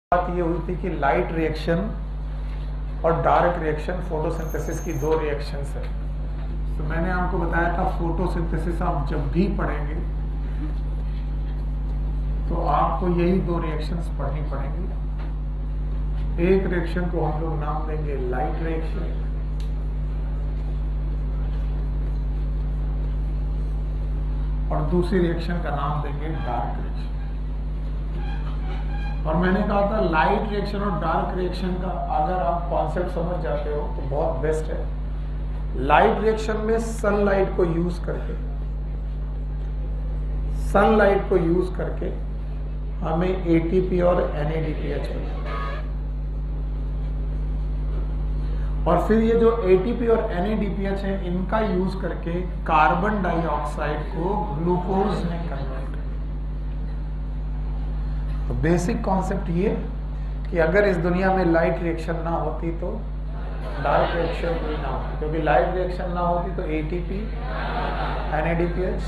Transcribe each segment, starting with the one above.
बात ये हुई थी कि लाइट रिएक्शन और डार्क रिएक्शन फोटोसिंथेसिस की दो रिएक्शंस है। तो मैंने आपको बताया था फोटोसिंथेसिस आप जब भी पढ़ेंगे तो आपको यही दो रिएक्शंस पढ़नी पड़ेंगी। एक रिएक्शन को हम लोग नाम देंगे लाइट रिएक्शन और दूसरी रिएक्शन का नाम देंगे डार्क रिएक्शन। और मैंने कहा था लाइट रिएक्शन और डार्क रिएक्शन का अगर आप कॉन्सेप्ट समझ जाते हो तो बहुत बेस्ट है। लाइट रिएक्शन में सनलाइट को यूज करके हमें एटीपी और एनएडीपीएच मिलता है। और फिर ये जो एटीपी और एनएडीपीएच है इनका यूज करके कार्बन डाइऑक्साइड को ग्लूकोज में कन्वर्ट। तो बेसिक कॉन्सेप्ट ये कि अगर इस दुनिया में लाइट रिएक्शन ना होती तो डार्क रिएक्शन भी ना होती, क्योंकि लाइट रिएक्शन ना होती तो एटीपी एनएडीपीएच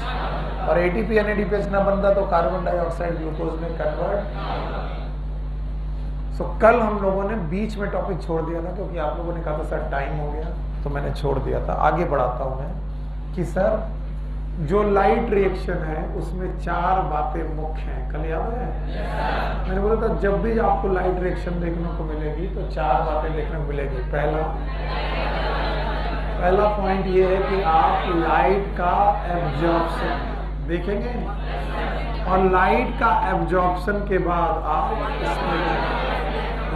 और एटीपी एनएडीपीएच ना बनता तो कार्बन डाइऑक्साइड ग्लूकोज में कन्वर्ट। सो कल हम लोगों ने बीच में टॉपिक छोड़ दिया था क्योंकि आप लोगों ने कहा था सर टाइम हो गया, तो मैंने छोड़ दिया था। आगे बढ़ाता हूं मैं कि सर जो लाइट रिएक्शन है उसमें चार बातें मुख्य हैं। कल याद है मैंने बोला था जब भी आपको लाइट रिएक्शन देखने को मिलेगी तो चार बातें देखने को मिलेगी। पहला पॉइंट ये है कि आप लाइट का एब्जॉर्प्शन देखेंगे और लाइट का एब्जॉर्प्शन के बाद आप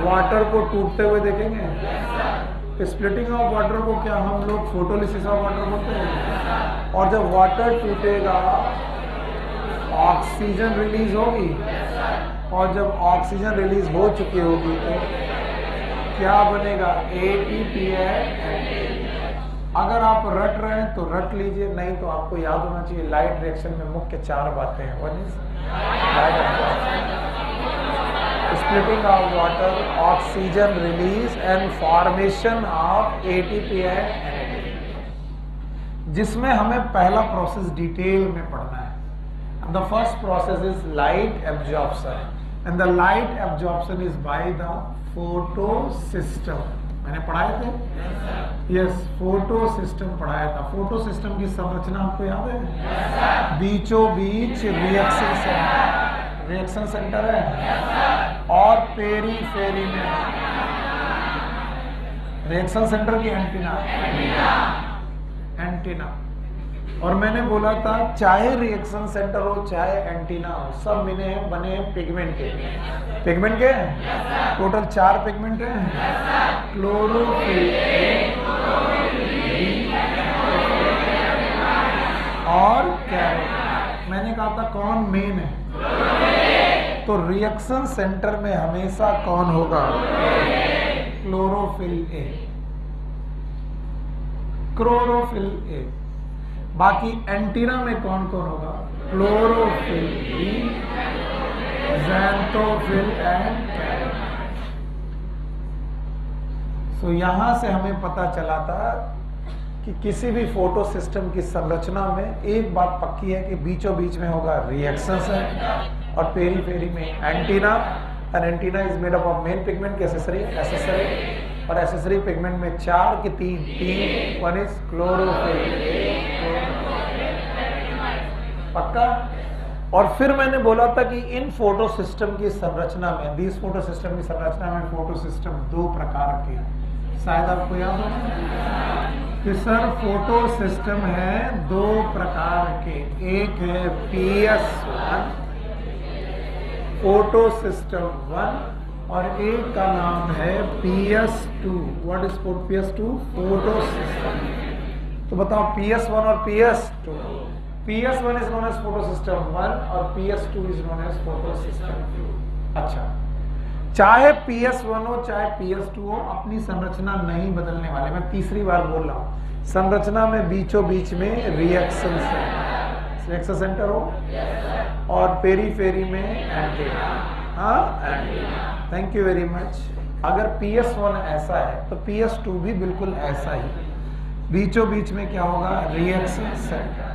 वाटर को टूटते हुए देखेंगे। स्प्लिटिंग ऑफ वाटर को क्या हम लोग फोटोलिसिस ऑफ वाटर बोलते हैं। और जब वाटर टूटेगा ऑक्सीजन रिलीज होगी और जब ऑक्सीजन रिलीज हो चुकी होगी तो क्या बनेगा एटीपी। अगर आप रट रहे हैं तो रट लीजिए, नहीं तो आपको याद होना चाहिए लाइट रिएक्शन में मुख्य चार बातें हैं। One is light splitting of water, oxygen release and formation of ATP and NADP, जिसमें हमें पहला प्रोसेस डिटेल में पढ़ना है। The first process is light absorption and the light absorption is by the photosystem। मैंने पढ़ाए थे यस फोटो सिस्टम पढ़ाया था। फोटो सिस्टम की संरचना आपको याद है? बीचों बीच रिएक्शन सेंटर है और पेरीफेरी में रिएक्शन सेंटर की एंटीना। और मैंने बोला था चाहे रिएक्शन सेंटर हो चाहे एंटीना हो सब बने हैं पिगमेंट के टोटल चार पिगमेंट हैं। क्लोरोफिल और कैरोटीन। मैंने कहा था कौन मेन है, तो रिएक्शन सेंटर में हमेशा कौन होगा? Chlorophyll A. बाकी एंटीना में कौन कौन होगा? Chlorophyll B, xanthophyll and carotene. So यहां से हमें पता चला था कि किसी भी फोटो सिस्टम की संरचना में एक बात पक्की है कि बीचों बीच में होगा रिएक्शन सेंटर और पेरीफेरी में antenna. And antenna is made up of main pigment के एसेसरी और एसेसरी पिगमेंट में चार की तीन। वन इज क्लोरोफिल पक्का। और फिर मैंने बोला था कि इन फोटो सिस्टम की संरचना में दिस फोटो सिस्टम की संरचना में फोटो सिस्टम दो प्रकार के हैं। शायद आपको याद हो कि सर फोटो सिस्टम है दो प्रकार के। एक है PS1 फोटो सिस्टम 1 और एक का नाम है PS2। What is PS2? Photo system. तो बताओ PS1 और PS2। PS1 is known as photo system 1 और PS2 is known as photo system 2। अच्छा, चाहे PS1 हो चाहे PS2 हो अपनी संरचना नहीं बदलने वाले। मैं तीसरी बार बोल रहा हूं, संरचना में बीचों बीच में रिएक्शन सेंटर हो और पेरीफेरी में एंटीना। हाँ, थैंक यू वेरी मच। अगर PS1 ऐसा है तो PS2 भी बिल्कुल ऐसा ही। बीचों बीच में क्या होगा? रिएक्शन सेंटर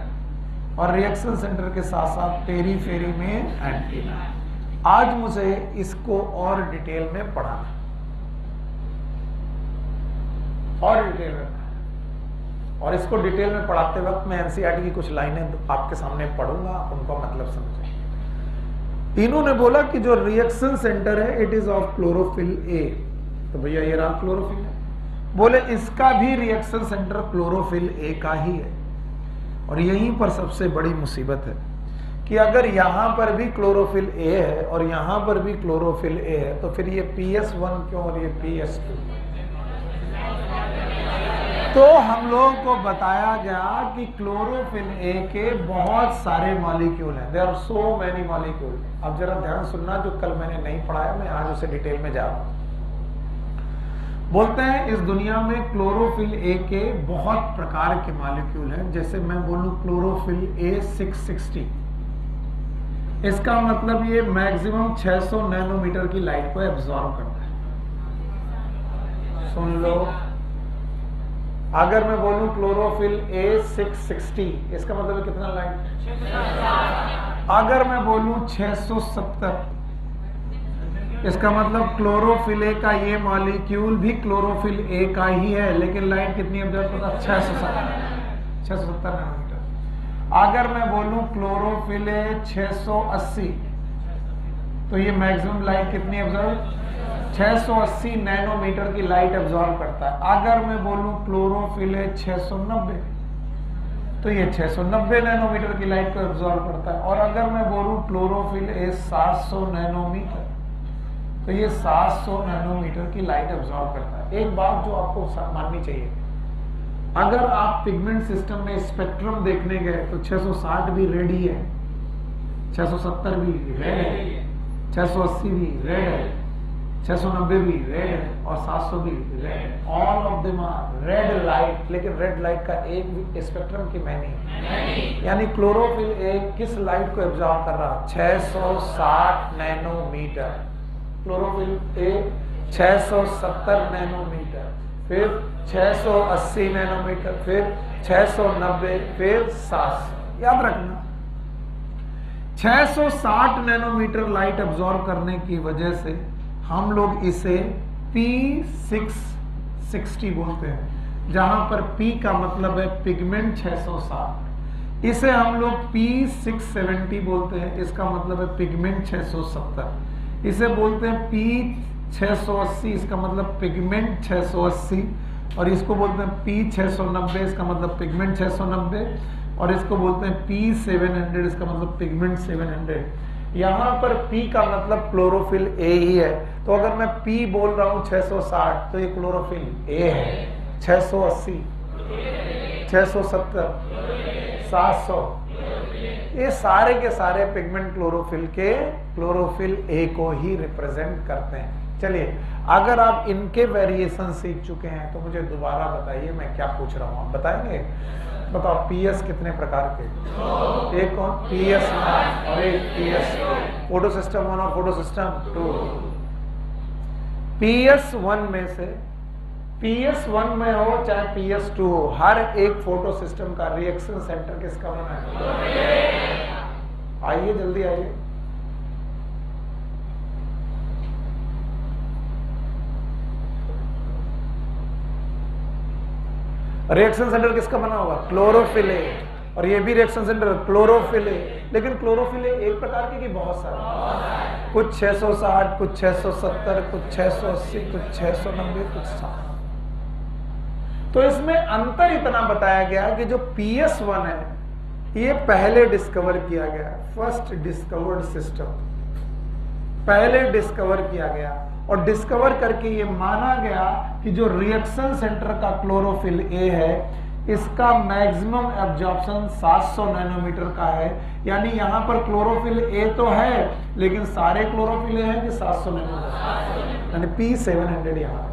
और रिएक्शन सेंटर के साथ साथ पेरीफेरी में एंटीना। आज मुझे इसको और डिटेल में पढ़ाना, और डिटेल में, और इसको डिटेल में पढ़ाते वक्त मैं एनसीईआरटी की कुछ लाइनें आपके सामने पढ़ूंगा, उनका मतलब समझेंगे। इन्होंने बोला कि जो रिएक्शन सेंटर है इट इज ऑफ क्लोरोफिल ए, तो भैया ये रहा क्लोरोफिल है। बोले इसका भी रिएक्शन सेंटर क्लोरोफिल ए का ही है। और यहीं पर सबसे बड़ी मुसीबत है कि अगर यहां पर भी क्लोरोफिल ए है और यहां पर भी क्लोरोफिल ए है, तो फिर ये PS1 क्यों और ये PS2? तो हम लोगों को बताया गया कि क्लोरोफिल ए के बहुत सारे मॉलिक्यूल हैं, there are so many molecule. अब जरा ध्यान सुनना, जो कल मैंने नहीं पढ़ाया मैं आज उसे डिटेल में जा रहा हूं। बोलते हैं इस दुनिया में क्लोरोफिल ए के बहुत प्रकार के मॉलिक्यूल हैं। जैसे मैं बोलूं क्लोरोफिल ए 660, इसका मतलब ये मैक्सिमम 600 नैनोमीटर की लाइट को एब्जॉर्ब करता है। सुन लो, अगर मैं बोलूं क्लोरोफिल ए 660, इसका मतलब कितना लाइट? अगर मैं बोलूं 670, इसका मतलब क्लोरोफिल ए का ये मॉलिक्यूल भी क्लोरोफिल ए का ही है, लेकिन लाइट कितनी ऑब्जर्व करता है? 670 नैनोमीटर। अगर मैं बोलूं क्लोरोफिल ए 680, तो ये मैक्सिमम लाइट कितनी ऑब्जर्व? 680 नैनोमीटर की लाइट ऑब्जर्व करता है। अगर मैं बोलूं क्लोरोफिल ए 690, तो ये 690 नैनोमीटर की लाइट को ऑब्जर्व करता है। और अगर मैं बोलूं क्लोरोफिल ए 700 नैनोमीटर, तो ये 700 नैनोमीटर की लाइट ऑब्जर्व करता है। एक बात जो आपको माननी चाहिए, अगर आप पिगमेंट सिस्टम में स्पेक्ट्रम देखने गए तो 660 भी रेड ही है, 670 भी रेड है, 680 भी रेड है, 690 भी रेड है और 700 भी रेड है। All of them are red light, लेकिन रेड लाइट का एक भी स्पेक्ट्रम की नहीं। यानी क्लोरोफिल ए किस लाइट को ऑब्जर्व कर रहा? 660 नैनोमीटर। क्लोरोफिल ए 670 नैनोमीटर, फिर 680 नैनोमीटर, फिर 690, फिर 700। याद रखना, 660 नैनोमीटर लाइट अब्सॉर्ब करने की वजह से हम लोग इसे P660 बोलते हैं, जहां पर P का मतलब है पिगमेंट 660। इसे हम लोग P670 बोलते हैं, इसका मतलब है पिगमेंट 670। इसे बोलते हैं P680, इसका मतलब पिगमेंट 680। और इसको बोलते हैं P690, इसका मतलब पिगमेंट 690। और इसको बोलते हैं P700, इसका मतलब पिगमेंट 700। यहाँ पर P का मतलब क्लोरोफिल ए ही है, तो अगर मैं P बोल रहा हूँ 660, तो ये क्लोरोफिल ए है। 680, 670, 700, ये सारे के सारे पिगमेंट क्लोरोफिल ए को ही रिप्रेजेंट करते हैं। चलिए, अगर आप इनके वेरिएशन सीख चुके हैं तो मुझे दोबारा बताइए मैं क्या पूछ रहा हूं, आप बताएंगे? बताओ, पीएस कितने प्रकार के? एक कौन? PS1 और एक PS2। फोटो सिस्टम 1 और फोटो सिस्टम 2। PS1 में से, PS1 में हो चाहे PS2 हो, हर एक फोटो सिस्टम का रिएक्शन सेंटर किसका बना है? आइए जल्दी आइए। रिएक्शन सेंटर किसका बना होगा? Chlorophyll A. और ये भी रिएक्शन सेंटर क्लोरोफिल ए। लेकिन क्लोरोफिल ए एक प्रकार के कि बहुत सारे? कुछ 660, कुछ 670, कुछ 680, कुछ 690, कुछ 700। तो इसमें अंतर इतना बताया गया कि जो PS1 है ये पहले डिस्कवर किया गया, फर्स्ट डिस्कवर्ड सिस्टम, पहले डिस्कवर किया गया। और डिस्कवर करके ये माना गया कि जो रिएक्शन सेंटर का क्लोरोफिल ए है, इसका मैक्सिमम एब्जॉर्प्शन 700 नैनोमीटर का है। यानी यहाँ पर क्लोरोफिल ए तो है, लेकिन सारे क्लोरोफिल ए हैं कि 700 नैनोमीटर, यानी P700 यहाँ है।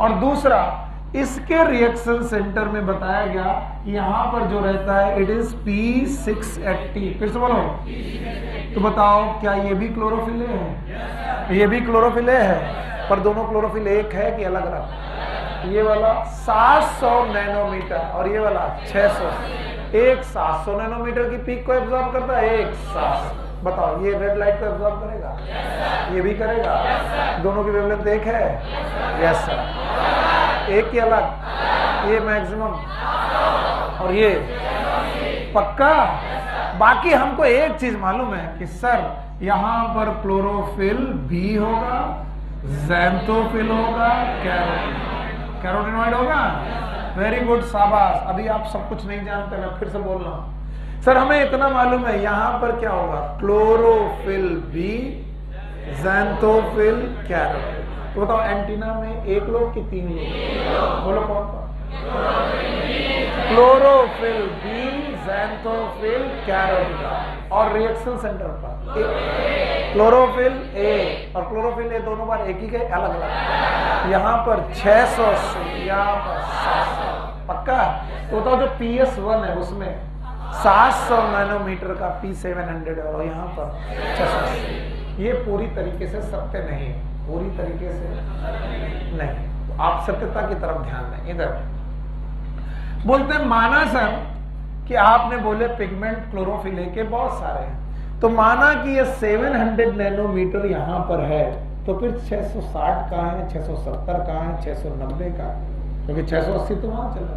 और दूसरा, इसके रिएक्शन सेंटर में बताया गया यहां पर जो रहता है इट इज P680। फिर से बोलो, तो बताओ क्या ये भी क्लोरोफिल ए है? ये भी क्लोरोफिल ए है, पर दोनों क्लोरोफिल एक है कि अलग अलग? ये वाला 700 नैनोमीटर और ये वाला 600। एक 700 नैनोमीटर की पीक को एब्जॉर्ब करता है, एक 700। बताओ ये रेड लाइट को एब्जॉर्ब करेगा? ये भी करेगा। दोनों की वेवलेंथ एक है? Yes sir. एक की अलग, ये मैक्सिमम और ये पक्का। बाकी हमको एक चीज मालूम है कि सर यहां पर क्लोरोफिल भी होगा, ज़ैंथोफिल होगा, कैरोटीनॉइड होगा। वेरी गुड, शाबाश। अभी आप सब कुछ नहीं जानते, मैं फिर से बोल रहा हूं। सर हमें इतना मालूम है यहां पर क्या होगा, क्लोरोफिल बी, ज़ैंथोफिल, कैरोटीन। तो बताओ एंटीना में एक लोग कि तीन लोग? बोलो कौन कौन? Chlorophyll B, xanthophyll, carotene. और रिएक्शन सेंटर पर क्लोरोफिल ए और क्लोरोफिल ए दोनों बार एक ही के अलग अलग। यहाँ पर 680, यहाँ पर 700। पक्का? तो बताओ जो PS1 है उसमें 700 नैनोमीटर का P700 और यहाँ पर 680। ये पूरी तरीके से सत्य नहीं है, पूरी तरीके से नहीं। तो आप सत्यता की तरफ ध्यान दें। इधर बोलते हैं माना सर कि आपने बोले पिगमेंट क्लोरोफिल ए के बहुत सारे हैं, तो माना कि ये 700 नैनोमीटर यहाँ पर है, तो फिर 660 कहाँ है, 670 कहाँ है, 690 का, क्योंकि 680 तो वहां चला।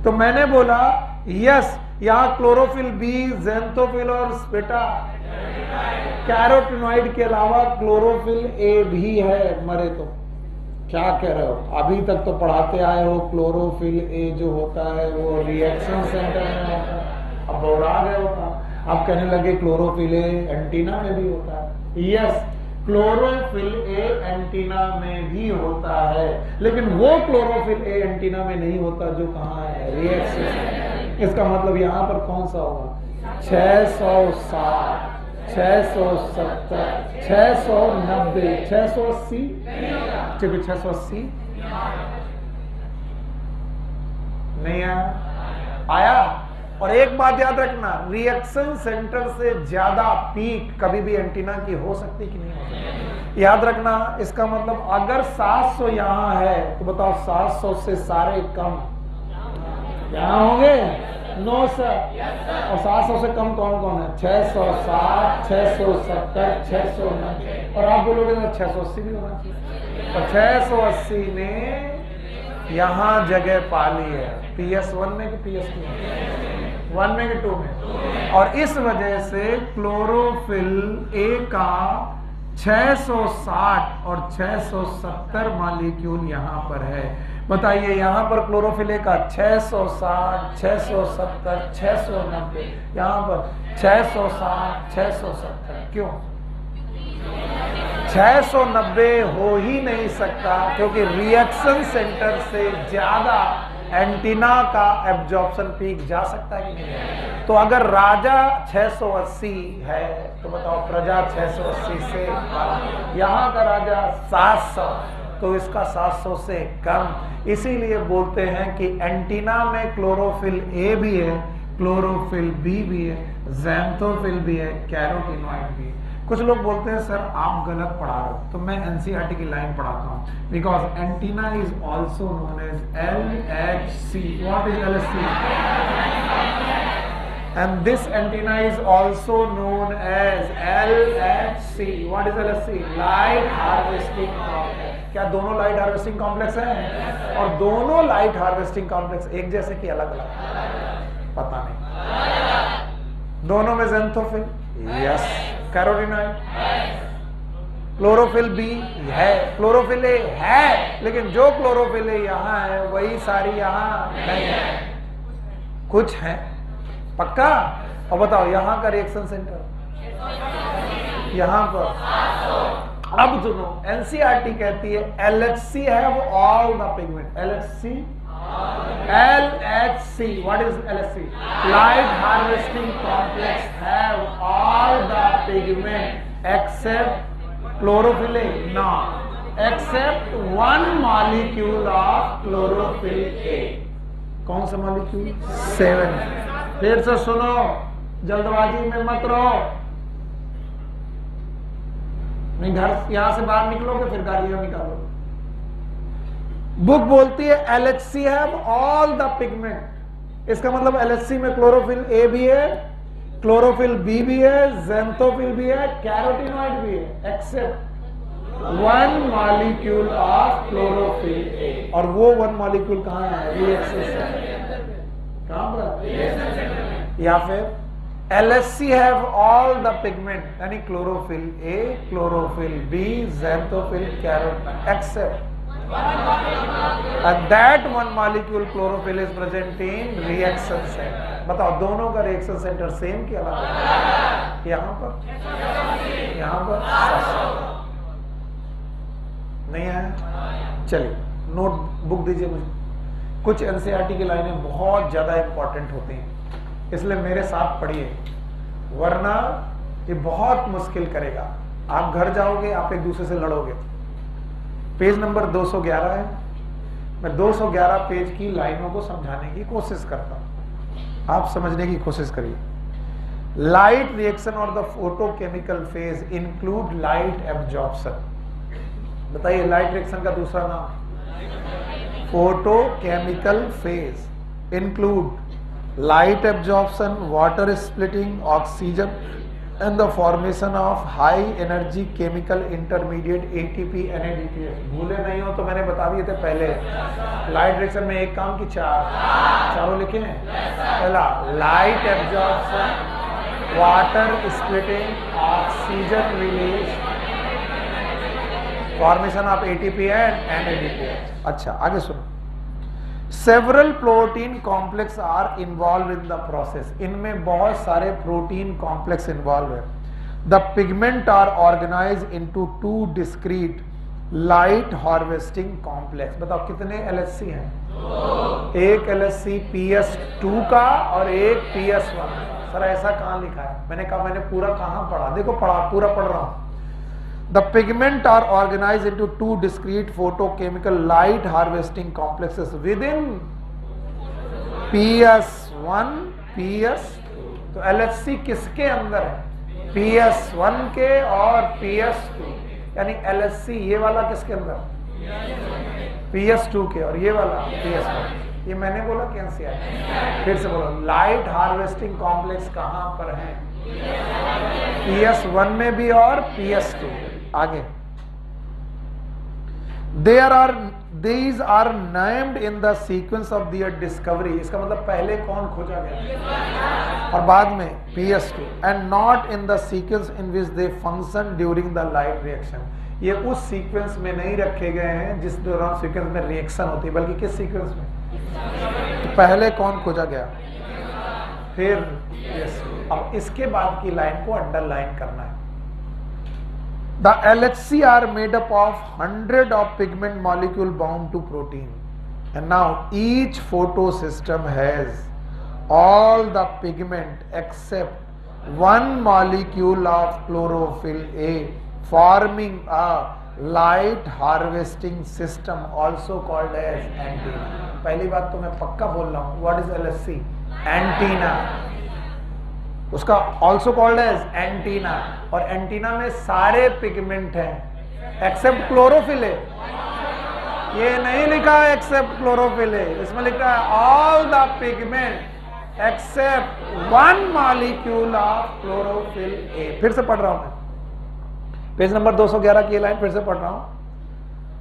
तो मैंने बोला यस, यहाँ क्लोरोफिल बी, ज़ैंथोफिल और बेटा कैरोटीनॉइड के अलावा क्लोरोफिल ए भी है। मरे तो क्या कह रहे हो? अभी तक तो पढ़ाते आए हो क्लोरोफिल ए जो होता है वो रिएक्शन सेंटर में होता है, अब बोरा गए होता। अब कहने लगे क्लोरोफिल ए एंटीना में भी होता है। यस, क्लोरोफिल ए एंटीना में भी होता है, लेकिन वो क्लोरोफिल ए एंटीना में नहीं होता जो कहाँ है, रिएक्शन। इसका मतलब यहाँ पर कौन सा होगा? 660, 670, 690, 680, ठीक है 680 नहीं आया। और एक बात याद रखना, रिएक्शन सेंटर से ज्यादा पीक कभी भी एंटीना की हो सकती कि नहीं हो सकती? याद रखना। इसका मतलब अगर 700 यहां है तो बताओ 700 से सारे कम यहां होंगे? No sir. और 700 से कम कौन कौन है? 660, 670, 690। और आप बोलोगे 680 भी होना चाहिए। और 680 ने यहां जगह पा ली है, PS1 में कि PS2 में? 1 में कि 2 में? और इस वजह से क्लोरोफिल ए का 660 और 670 मॉलिक्यूल यहाँ पर है। बताइए यहाँ पर क्लोरोफिल ए का 660, 670, 690, यहाँ पर 660, 670। क्यों 690 हो ही नहीं सकता? क्योंकि रिएक्शन सेंटर से ज्यादा एंटीना का एब्जॉर्प्शन पीक जा सकता है कि नहीं? तो अगर राजा 680 है तो बताओ प्रजा 680 से, यहाँ का राजा 700 तो इसका 700 से कम। इसीलिए बोलते हैं कि एंटीना में क्लोरोफिल ए भी है, क्लोरोफिल बी भी है, ज़ैंथोफिल भी है, कैरोटीनॉइड भी है। कुछ लोग बोलते हैं सर आप गलत पढ़ा रहे हो, तो मैं एनसीईआरटी की लाइन पढ़ाता हूँ। Because antenna is also known as LHC। What is LHC? And this antenna is also known as LHC। What is LHC? Light harvesting complex. क्या दोनों लाइट हार्वेस्टिंग कॉम्प्लेक्स हैं? और दोनों लाइट हार्वेस्टिंग कॉम्प्लेक्स एक जैसे कि अलग अलग? पता नहीं। दोनों में xanthophyll, yes, carotenoid, chlorophyll B है, क्लोरोफिल ए है, लेकिन जो क्लोरोफिल ए यहाँ है वही सारी यहाँ नहीं है, कुछ है। पक्का? और बताओ यहाँ का रिएक्शन सेंटर यहाँ पर। अब सुनो, एनसीईआरटी कहती है LHC है वो all the pigment. LHC, what is LHC? Light harvesting complex have all the pigment except chlorophyll A. No, except one molecule of chlorophyll A. कौन सा मॉलिक्यूल? 7। फिर से सुनो, जल्दबाजी में मत रहो, नहीं घर यहां से बाहर निकलोगे फिर गालियां निकालोगे। बुक बोलती है LHC है ऑल द पिगमेंट। इसका मतलब LHC में क्लोरोफिल ए भी है, क्लोरोफिल बी भी है, ज़ैंथोफिल भी है, कैरोटीनॉइड भी है, except one molecule of chlorophyll A. और वो वन मॉलिक्यूल कहाँ है? Reaction centre. कहाँ पर? या फिर LSC have all the pigment यानी chlorophyll A, chlorophyll B, xanthophyll, carotene except and that one molecule chlorophyll is present in reaction center। बताओ दोनों का रिएक्शन सेंटर सेम कि अलग है? यहाँ पर नहीं है। चलिए नोट बुक दीजिए मुझे। कुछ NCERT की लाइनें बहुत ज्यादा इंपॉर्टेंट होती हैं, इसलिए मेरे साथ पढ़िए, वरना ये बहुत मुश्किल करेगा। आप घर जाओगे, आप एक दूसरे से लड़ोगे। पेज नंबर 211 है। मैं 211 पेज की लाइनों को समझाने की कोशिश करता हूं, आप समझने की कोशिश करिए। लाइट रिएक्शन और the photochemical phase include light absorption. बताइए लाइट रिएक्शन का दूसरा नाम? Photochemical phase include light absorption, water splitting, oxygen and the formation of high energy chemical intermediate ATP NADPH। भूले नहीं हो तो मैंने बता दिए थे पहले। लाइट रिएक्शन में एक काम की चारों लिखे हैं। पहला light absorption, water splitting, oxygen release, formation of ATP and NADPH। अच्छा आगे सुनो। Several protein complex are involved in the process। इनमें बहुत सारे प्रोटीन कॉम्प्लेक्स इन्वॉल्व है। The pigment are organized into two discrete light harvesting complex। बताओ कितने LHC हैं? एक LHC PS2 का और एक PS1। सर ऐसा कहाँ लिखा है? मैंने कहा मैंने पूरा कहाँ पढ़ा? देखो पूरा पढ़ रहा हूँ। The pigment are organized into two discrete photochemical light harvesting complexes within PS1, PS2। तो LHC किसके अंदर है? PS1 के और PS2। यानी LHC ये वाला किसके अंदर? PS2 के, और ये वाला PS1। ये मैंने बोला कैसे है? फिर से बोलो, लाइट हार्वेस्टिंग कॉम्प्लेक्स कहां पर है? PS1 में भी और PS2। आगे these are named in the sequence of their discovery। इसका मतलब पहले कौन खोजा गया और बाद में PS2 and not in the sequence in which they function during the light reaction। ये उस सीक्वेंस में नहीं रखे गए हैं जिस दौरान सीक्वेंस में रिएक्शन होती है, बल्कि किस सीक्वेंस में? तो पहले कौन खोजा गया? फिर PS2। अब इसके बाद की लाइन को अंडरलाइन करना है। The LHC are made up of 100 of pigment molecule bound to protein, and now each photosystem has all the pigment except one molecule of chlorophyll A, forming a light harvesting system also called as antenna। पहली बात तो मैं पक्का बोल रहा हूँ, what is LHC? Antenna. उसका also called as antenna, और एंटीना में सारे पिगमेंट हैं एक्सेप्ट क्लोरोफिल है। ये नहीं लिखा है एक्सेप्ट क्लोरोफिल है, इसमें लिखा है all the pigment except one molecule of chlorophyll A. फिर से पढ़ रहा हूं मैं, पेज नंबर 211 की लाइन फिर से पढ़ रहा हूं।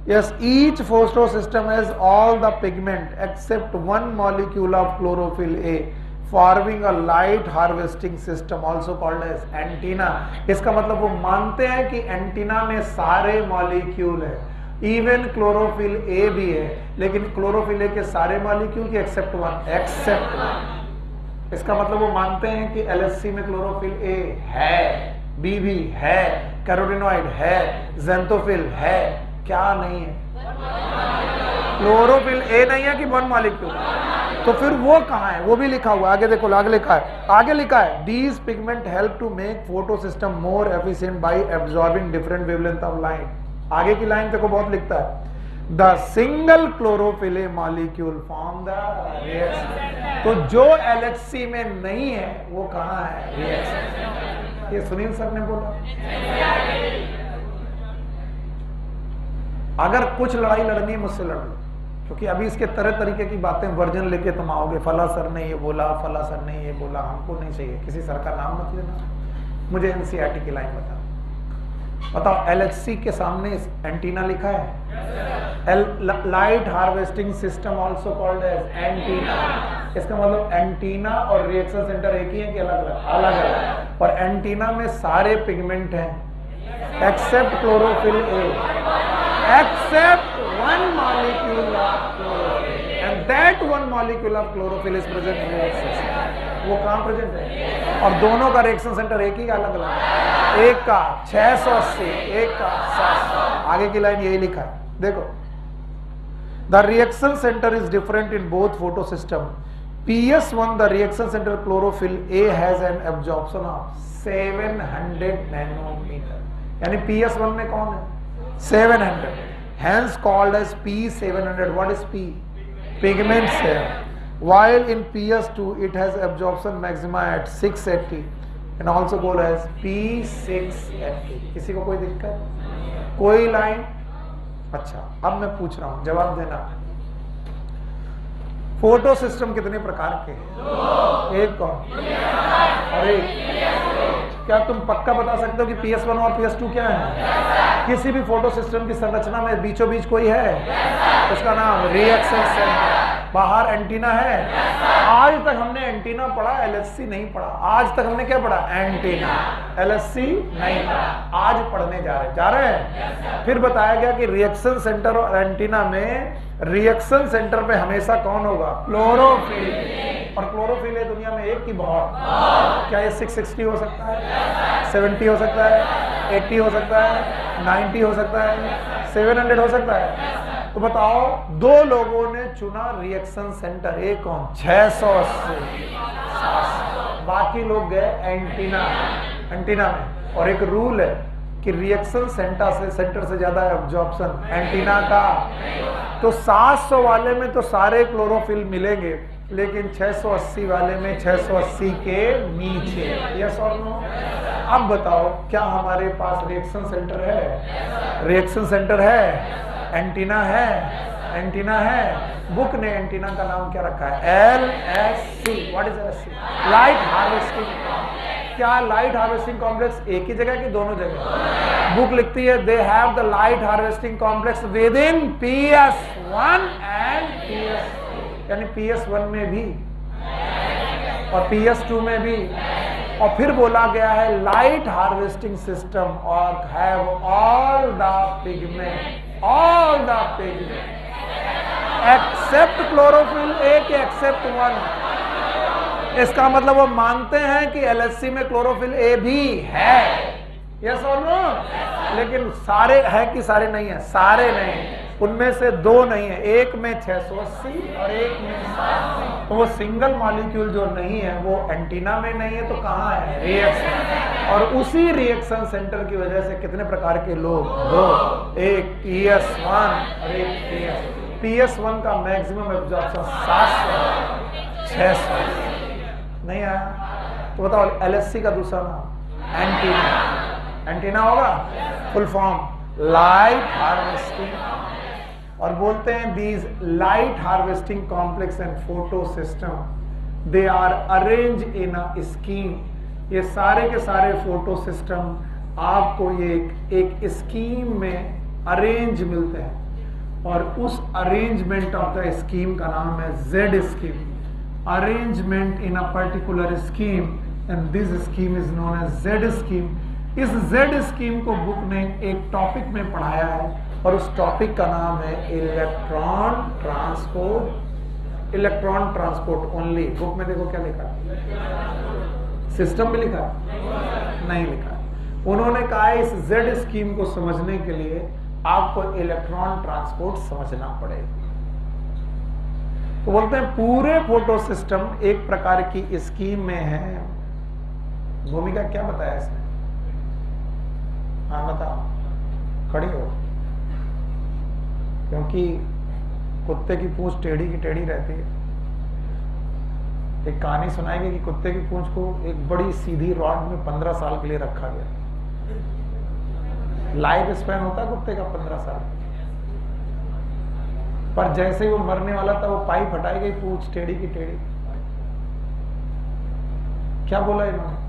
Yes, each photosystem has all the pigment except one molecule of chlorophyll A, forming a light harvesting system also called as antenna. इसका मतलब वो मानते हैं कि एंटीना में सारे मॉलिक्यूल है, इवन क्लोरोफिल ए भी है, लेकिन क्लोरोफिल ए के सारे मॉलिक्यूल की एक्सेप्ट वन। इसका मतलब वो मानते हैं कि LHC में क्लोरोफिल ए है, बी भी है, कैरोटीनॉइड है, ज़ैंथोफिल है, क्या नहीं है? क्लोरोफिल ए नहीं है कि वन मॉलिक्यूल। तो फिर वो कहाँ है? वो भी लिखा हुआ है, आगे देखो, आगे लिखा है, आगे लिखा है these pigment help to make photo system more efficient by absorbing different wavelength of light. आगे की लाइन देखो, बहुत लिखता है the single chlorophyll A molecule form the reaction. तो जो LHC में नहीं है वो कहाँ है? रिएक्शन। ये सुनील सर ने बोला। अगर कुछ लड़ाई लड़नी है मुझसे लड़ लो, क्योंकि अभी इसके तरह तरीके की बातें वर्जन लेके तुम आओगे, फला सर ने ये बोला, फला सर ने ये बोला, हमको नहीं चाहिए। किसी सर का नाम मत लेना, मुझे एनसीईआरटी की लाइन बताओ। एलएचसी के सामने एंटीना लिखा है, light harvesting system also called as antenna. इसका मतलब एंटीना और रिएक्शन सेंटर एक ही है कि अलग अलग? अलग अलग। और एंटीना में सारे पिगमेंट हैं except chlorophyll A, except one molecule of chlorophyll, and that one molecule of chlorophyll is present in reaction. वो कहां प्रेजेंट है? और दोनों का रिएक्शन सेंटर एक ही का अलग अलग? एक का 680, एक का 700। आगे की लाइन यही लिखा है, देखो। The reaction centre is different in both photo system. PS1 the reaction centre chlorophyll A has an absorption of 700 nanometre, यानी PS1 में कौन है? 700, hence called as P700. What is P? Pigments है. While in PS2 it has absorption maxima at 680 and also called as P680. किसी को कोई दिक्कत? कोई लाइन? अच्छा, अब मैं पूछ रहा हूं, जवाब देना। फोटो सिस्टम कितने प्रकार के हैं? एक कौन? और एक, क्या तुम पक्का बता सकते हो कि PS1 और PS2 क्या है? किसी भी फोटो सिस्टम की संरचना में बीचों बीच कोई है, उसका नाम रिएक्शन सेंटर। बाहर एंटीना है। आज तक हमने एंटीना पढ़ा, एलएचसी नहीं पढ़ा। आज तक हमने क्या पढ़ा? एंटीना, एलएचसी नहीं पढ़ा। आज पढ़ने जा रहे हैं। फिर बताया गया कि रिएक्शन सेंटर और एंटीना में रिएक्शन सेंटर पे हमेशा कौन होगा? क्लोरोफिल। और क्लोरोफिल है दुनिया में एक की बहुत। क्या ये 660 हो सकता है? 70 हो सकता है? 80 हो सकता है? 90 हो सकता है? 700 हो सकता है? तो बताओ, दो लोगों ने चुना रिएक्शन सेंटर, एक कौन? 680, 700। बाकी लोग गए एंटीना में। और एक रूल है कि रिएक्शन सेंटर से ज्यादा एब्जॉर्प्शन एंटीना का। तो 700 वाले में तो सारे क्लोरोफिल मिलेंगे, लेकिन 680 वाले में 680 के नीचे। यस और नो? अब बताओ, क्या हमारे पास रिएक्शन सेंटर है? रिएक्शन सेंटर है, एंटीना है, एंटीना है। बुक ने एंटीना का नाम क्या रखा है? LHC। What is LHC? Light harvesting. क्या लाइट हार्वेस्टिंग कॉम्प्लेक्स एक ही जगह की दोनों जगह? बुक लिखती है they have the light harvesting complex with in PS1 and PS2, यानी PS1 में भी और PS2 में भी। और फिर बोला गया है लाइट हार्वेस्टिंग सिस्टम और have all the pigment except chlorophyll A के एक्सेप्ट वन। इसका मतलब वो मानते हैं कि एलएचसी में क्लोरोफिल ए भी है। यस और नो? लेकिन सारे है कि सारे नहीं है? सारे नहीं, उनमें से दो नहीं है। एक में 680 और एक में 700। तो वो सिंगल मॉलिक्यूल जो नहीं है वो एंटीना में नहीं है, तो कहाँ है? रिएक्शन। और उसी रिएक्शन सेंटर की वजह से कितने प्रकार के लोग? दो, एक PS1 और एक PS1 का मैक्सिमम एब्जॉर्प्शन 700, 600 नहीं आया। तो बताओ, एलएचसी का दूसरा नाम एंटीना। एंटीना होगा फुल फॉर्म लाइट हार्वेस्टिंग। और बोलते हैं these light harvesting complex and photo system they are arrange in a scheme. ये सारे के सारे फोटो सिस्टम आपको ये एक स्कीम में अरेंज मिलते हैं, और उस अरेंजमेंट ऑफ द स्कीम का नाम है Z scheme. Arrangement in a particular scheme, and this scheme is known as Z scheme. इस जेड स्कीम को बुक ने एक टॉपिक में पढ़ाया है, और उस टॉपिक का नाम है electron transport. Electron transport only. Book में देखो क्या लिखा है? सिस्टम भी लिखा है? नहीं लिखा है। उन्होंने कहा है इस जेड स्कीम को समझने के लिए आपको इलेक्ट्रॉन ट्रांसपोर्ट समझना पड़ेगा। तो बोलते हैं पूरे फोटो सिस्टम एक प्रकार की स्कीम में है। भूमिका क्या बताया इसने? हाँ बताओ, खड़ी हो। क्योंकि कुत्ते की पूंछ टेढ़ी की टेढ़ी रहती है। एक कहानी सुनाएगी कि कुत्ते की पूंछ को एक बड़ी सीधी रॉड में 15 साल के लिए रखा गया। लाइफ स्पैन होता है कुत्ते का 15 साल। पर जैसे ही वो मरने वाला था वो पाइप हटाई गई, पूछ टेढ़ी की टेढ़ी। क्या बोला इन्होंने?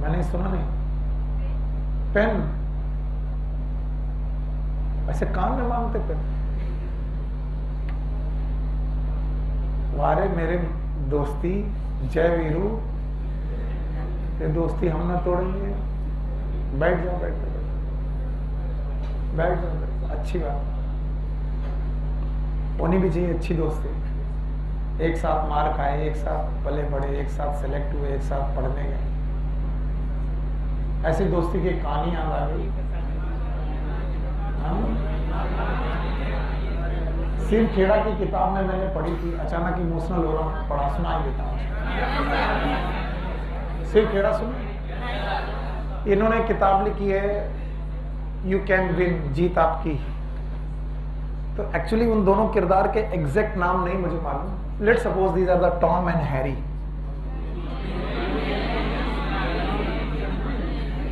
मैंने सुना नहीं। पेन? ऐसे कान में मांगते पेन? वारे मेरे दोस्ती, जय वीरू, ये दोस्ती हम ना तोड़ेंगे। बैठ जाओ, बैठ जाओ, बैठ जाओ, अच्छी बात होनी भी चाहिए, अच्छी दोस्ती। एक साथ मार खाए, एक साथ पले बड़े, एक साथ सेलेक्ट हुए, एक साथ पढ़ने गए, ऐसी दोस्ती की कहानी याद आ गई। सिर खेड़ा की किताब में मैंने पढ़ी थी, अचानक इमोशनल हो रहा हूँ, पढ़ा सुना ही देता हूँ। सिर खेड़ा सुनो। इन्होंने किताब लिखी है यू कैन विन, जीत आपकी। तो एक्चुअली उन दोनों किरदार के एग्जैक्ट नाम नहीं मुझे मालूम। Let's suppose these are the Tom and Harry.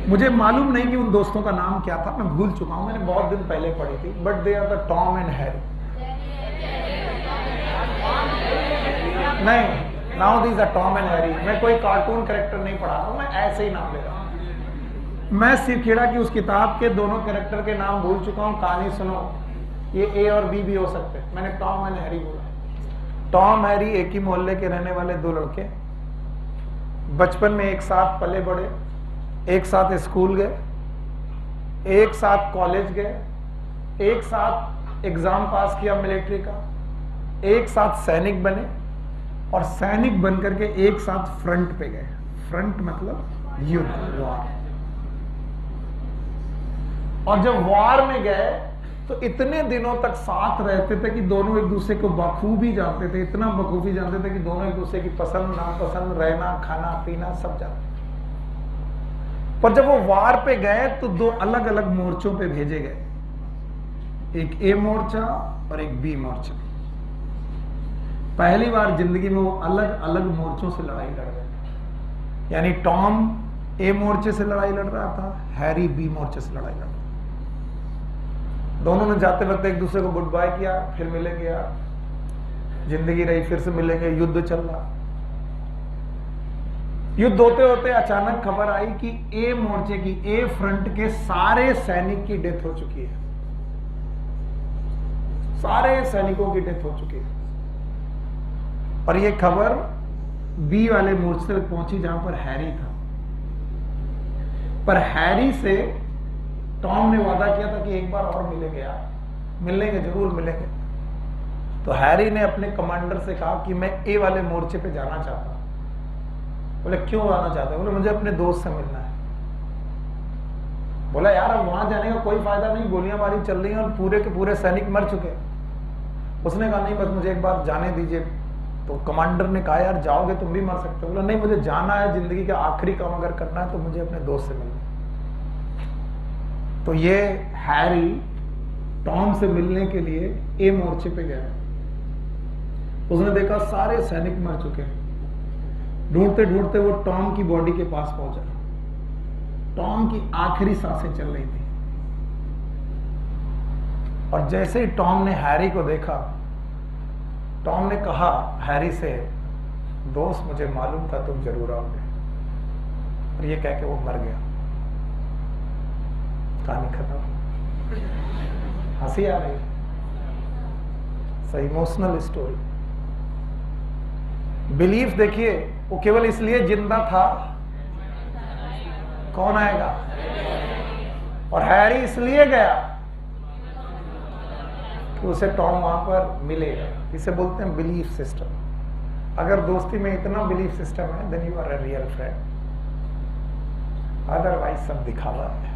मुझे मालूम नहीं कि उन दोस्तों का नाम क्या था, मैं भूल चुका हूं, मैंने बहुत दिन पहले पढ़ी थी। But they are the Tom and Harry. नहीं, now these are Tom and Harry. मैं कोई कार्टून कैरेक्टर नहीं पढ़ा रहा हूं, मैं ऐसे ही नाम ले रहा हूं। मैं सिर खेड़ा की उस किताब के दोनों कैरेक्टर के नाम भूल चुका हूं। कहानी सुनो, ये ए और बी भी हो सकते हैं। मैंने टॉम एंड हैरी बोला। टॉम हैरी एक ही मोहल्ले के रहने वाले दो लड़के, बचपन में एक साथ पले बड़े, एक साथ स्कूल गए, एक साथ कॉलेज गए, एक साथ एग्जाम पास किया मिलिट्री का, एक साथ सैनिक बने और सैनिक बनकर के एक साथ फ्रंट पे गए। फ्रंट मतलब युद्ध, वॉर। और जब वॉर में गए तो इतने दिनों तक साथ रहते थे कि दोनों एक दूसरे को बखूबी जानते थे, इतना बखूबी जानते थे कि दोनों एक दूसरे की पसंद नापसंद, रहना खाना पीना सब जानते। पर जब वो वार पे गए तो दो अलग अलग मोर्चों पे भेजे गए, एक ए मोर्चा और एक बी मोर्चा। पहली बार जिंदगी में वो अलग अलग मोर्चों से लड़ाई लड़ रहे। यानी टॉम ए मोर्चे से लड़ाई लड़ रहा था, हैरी बी मोर्चे से लड़ाई लड़ रहा था। दोनों ने जाते वक्त एक दूसरे को गुड बाय किया, फिर मिलेंगे यार, जिंदगी रही, फिर से मिलेंगे। युद्ध चल रहा। युद्ध होते होते अचानक खबर आई कि ए मोर्चे की, ए फ्रंट के सारे सैनिक की डेथ हो चुकी है। सारे सैनिकों की डेथ हो चुकी है। और ये खबर बी वाले मोर्चे तक पहुंची जहां पर हैरी था। पर हैरी से टॉम ने वादा किया था कि एक बार और मिलेंगे यार, मिलेंगे, जरूर मिलेंगे। तो हैरी ने अपने कमांडर से कहा कि मैं ए वाले मोर्चे पे जाना चाहता हूं। बोले क्यों आना चाहते हो? बोले मुझे अपने दोस्त से मिलना है। बोला यार अब वहां जाने का कोई फायदा नहीं, गोलियां मारी चल रही हैं और पूरे के पूरे सैनिक मर चुके। उसने कहा नहीं, बस मुझे एक बार जाने दीजिए। तो कमांडर ने कहा यार जाओगे तुम भी मर सकते हो। बोला नहीं, मुझे जाना है, जिंदगी का आखिरी काम अगर करना है तो मुझे अपने दोस्त से मिलना है। तो ये हैरी टॉम से मिलने के लिए ए मोर्चे पे गया। उसने देखा सारे सैनिक मर चुके हैं। ढूंढते ढूंढते वो टॉम की बॉडी के पास पहुंचा। टॉम की आखिरी सांसें चल रही थी। और जैसे ही टॉम ने हैरी को देखा, टॉम ने कहा हैरी से, दोस्त मुझे मालूम था तुम जरूर आओगे। और ये कह के वो मर गया। कहानी खत्म। हंसी आ रही, सही इमोशनल स्टोरी। बिलीफ देखिए, वो केवल इसलिए जिंदा था, कौन आएगा? और हैरी इसलिए गया कि उसे टॉम वहां पर मिलेगा। इसे बोलते हैं बिलीफ सिस्टम। अगर दोस्ती में इतना बिलीफ सिस्टम है, then you are a real friend. Otherwise सब दिखावा है।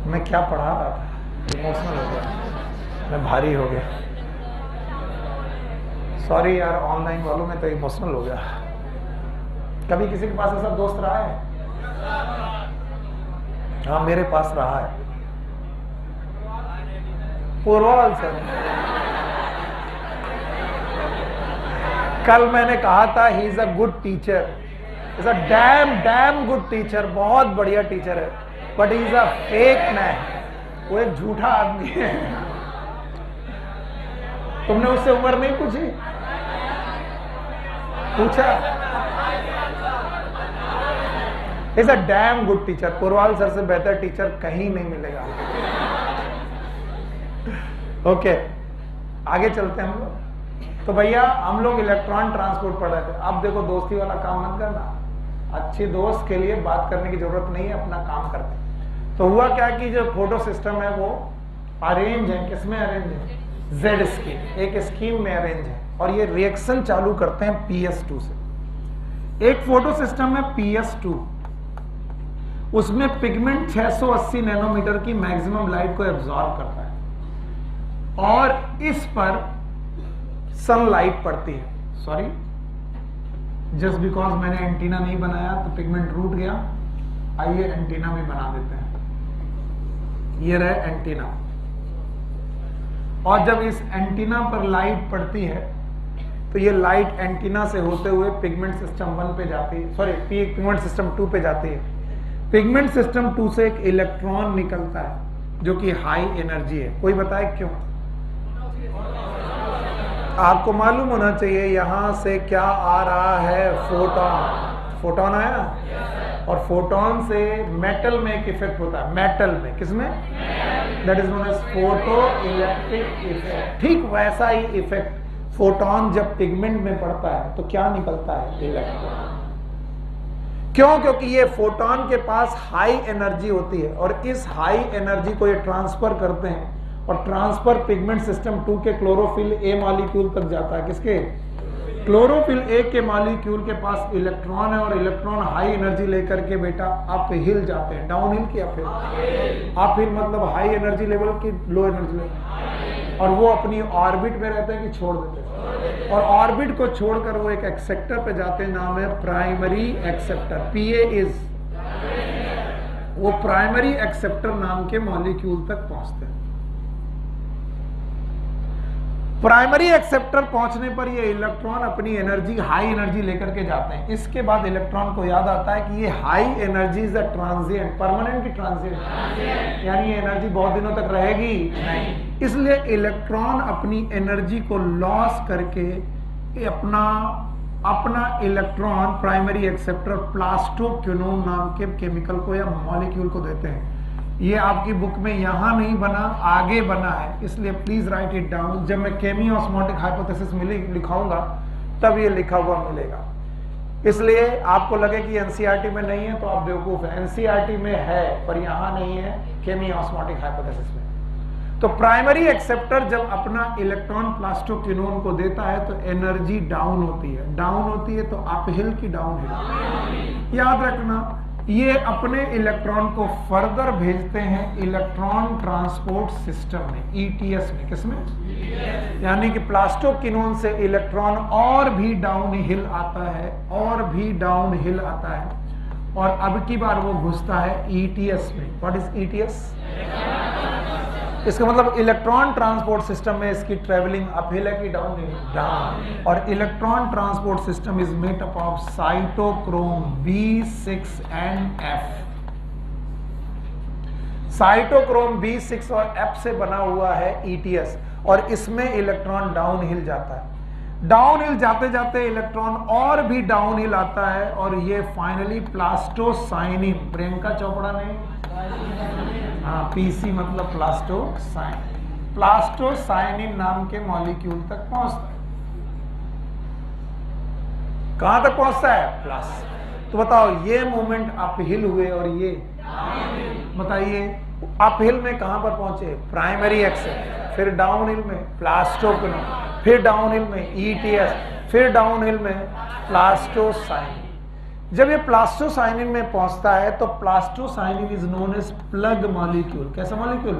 मैं क्या पढ़ा रहा था, इमोशनल हो गया, मैं भारी हो गया। सॉरी यार, ऑनलाइन वालों में तो इमोशनल हो गया। कभी किसी के पास ऐसा दोस्त रहा है? हाँ, मेरे पास रहा है। पूर्वाल सर, कल मैंने कहा था he is a good teacher, is a damn good teacher, बहुत बढ़िया टीचर है। But is a fake man, वो एक झूठा आदमी है। तुमने उससे उम्र नहीं पूछी? पूछा? Is a damn good teacher. Purwal sir से बेहतर टीचर कहीं नहीं मिलेगा। ओके, आगे चलते हैं हम लोग। तो भैया हम लोग इलेक्ट्रॉन ट्रांसपोर्ट पढ़ रहे थे। अब देखो दोस्ती वाला काम मत करना, अच्छी दोस्त के लिए बात करने की जरूरत नहीं है, अपना काम करते। तो हुआ क्या कि जो फोटो सिस्टम है वो अरेंज है, किसमें अरेंज है? जेड स्कीम, एक स्कीम में अरेंज है, और ये रिएक्शन चालू करते हैं PS2 से। एक फोटो सिस्टम है PS2, उसमें पिगमेंट 680 नैनोमीटर की मैक्सिमम लाइट को एब्जॉर्ब करता है, और इस पर सनलाइट पड़ती है। सॉरी, जस्ट बिकॉज मैंने एंटीना नहीं बनाया तो पिगमेंट रूट गया। आइए एंटीना भी बना देते हैं। ये रहे एंटीना, और जब इस एंटीना पर लाइट पड़ती है तो ये लाइट एंटीना से होते हुए पिगमेंट सिस्टम 1 पे जाती है, सॉरी पिगमेंट सिस्टम 2 पे जाती है। पिगमेंट सिस्टम 2 से एक इलेक्ट्रॉन निकलता है जो कि हाई एनर्जी है। कोई बताए क्यों? आपको मालूम होना चाहिए यहां से क्या आ रहा है, फोटोन। फोटोन आया, और फोटोन से मेटल में एक इफेक्ट होता है। मेटल में, किसमें? That is known as photoelectric effect. ठीक वैसा ही इफेक्ट फोटोन जब पिगमेंट में पड़ता है तो क्या निकलता है? इलेक्ट्रॉन। क्यों? क्योंकि ये फोटोन के पास हाई एनर्जी होती है, और इस हाई एनर्जी को ये ट्रांसफर करते हैं, और ट्रांसफर पिगमेंट सिस्टम 2 के क्लोरोफिल A मॉलिक्यूल तक जाता है। किसके? क्लोरोफिल A के मॉलिक्यूल के पास इलेक्ट्रॉन है, और इलेक्ट्रॉन हाई एनर्जी लेकर के बेटा अप हिल जाते हैं। डाउन हिल की अप हिल? अप हिल मतलब हाई एनर्जी लेवल की लो एनर्जी लेवल, और वो अपनी ऑर्बिट में रहते हैं कि छोड़ देते हैं, और ऑर्बिट को छोड़कर वो एक एक्सेप्टर पे जाते हैं, नाम है प्राइमरी एक्सेप्टर। PA इज, वो प्राइमरी एक्सेप्टर नाम के मॉलिक्यूल तक पहुंचते हैं। प्राइमरी एक्सेप्टर पहुंचने पर ये इलेक्ट्रॉन अपनी एनर्जी, हाई एनर्जी लेकर के जाते हैं। इसके बाद इलेक्ट्रॉन को याद आता है कि ये high energy is a transient, permanent की ट्रांजिएंट, यानी ये एनर्जी बहुत दिनों तक रहेगी नहीं। इसलिए इलेक्ट्रॉन अपनी एनर्जी को लॉस करके अपना इलेक्ट्रॉन प्राइमरी एक्सेप्टर प्लास्टोक्विनोन नाम के केमिकल को या मॉलिक्यूल को देते हैं। ये आपकी बुक में यहां नहीं बना, आगे बना है, इसलिए प्लीज राइट इट डाउन। जब मैं केमियो ऑस्मोटिक हाइपोथेसिस में लिखाऊंगा तब ये लिखा हुआ मिलेगा। इसलिए आपको लगे कि एनसीईआरटी में नहीं है तो आप बेवकूफ है। एनसीईआरटी में है पर यहां नहीं है, केमियो ऑस्मोटिक हाइपोथेसिस में। तो प्राइमरी एक्सेप्टर जब अपना इलेक्ट्रॉन प्लास्टोक्विनोन को देता है तो एनर्जी डाउन होती है। डाउन होती है तो अपहिल की डाउन हिल। याद रखना, ये अपने इलेक्ट्रॉन को फर्दर भेजते हैं इलेक्ट्रॉन ट्रांसपोर्ट सिस्टम में, ETS में। किसमें? यानी कि प्लास्टोक्विनोन से इलेक्ट्रॉन और भी डाउन हिल आता है, और भी डाउन हिल आता है, और अब की बार वो घुसता है ETS में। What is ETS? इसका मतलब इलेक्ट्रॉन ट्रांसपोर्ट सिस्टम में इसकी ट्रेवलिंग अपहिल है कि डाउन हिल? डाउन। और electron transport system is made up of cytochrome B6 and F। Cytochrome B6 और F से बना हुआ है ETS, और इसमें इलेक्ट्रॉन डाउन हिल जाता है। डाउन हिल जाते जाते इलेक्ट्रॉन और भी डाउन हिल आता है, और ये फाइनली प्लास्टोसाइनिन, प्रियंका चोपड़ा ने, हाँ PC मतलब प्लास्टोसाइनिन, प्लास्टोसाइनिन नाम के मॉलिक्यूल तक पहुंचता है। कहां तक पहुंचता है? प्लस। तो बताओ ये मूवमेंट अपहिल हुए और ये बताइए अपहिल में कहां पर पहुंचे? प्राइमरी एक्सेप्टर, फिर डाउनहिल में प्लास्टोक्विनोन, फिर डाउनहिल में ETS, फिर डाउनहिल में प्लास्टोसाइनिन। जब ये प्लास्टोसाइनिन में पहुंचता है तो plastocyanin is known as plug molecule. कैसा मॉलिक्यूल?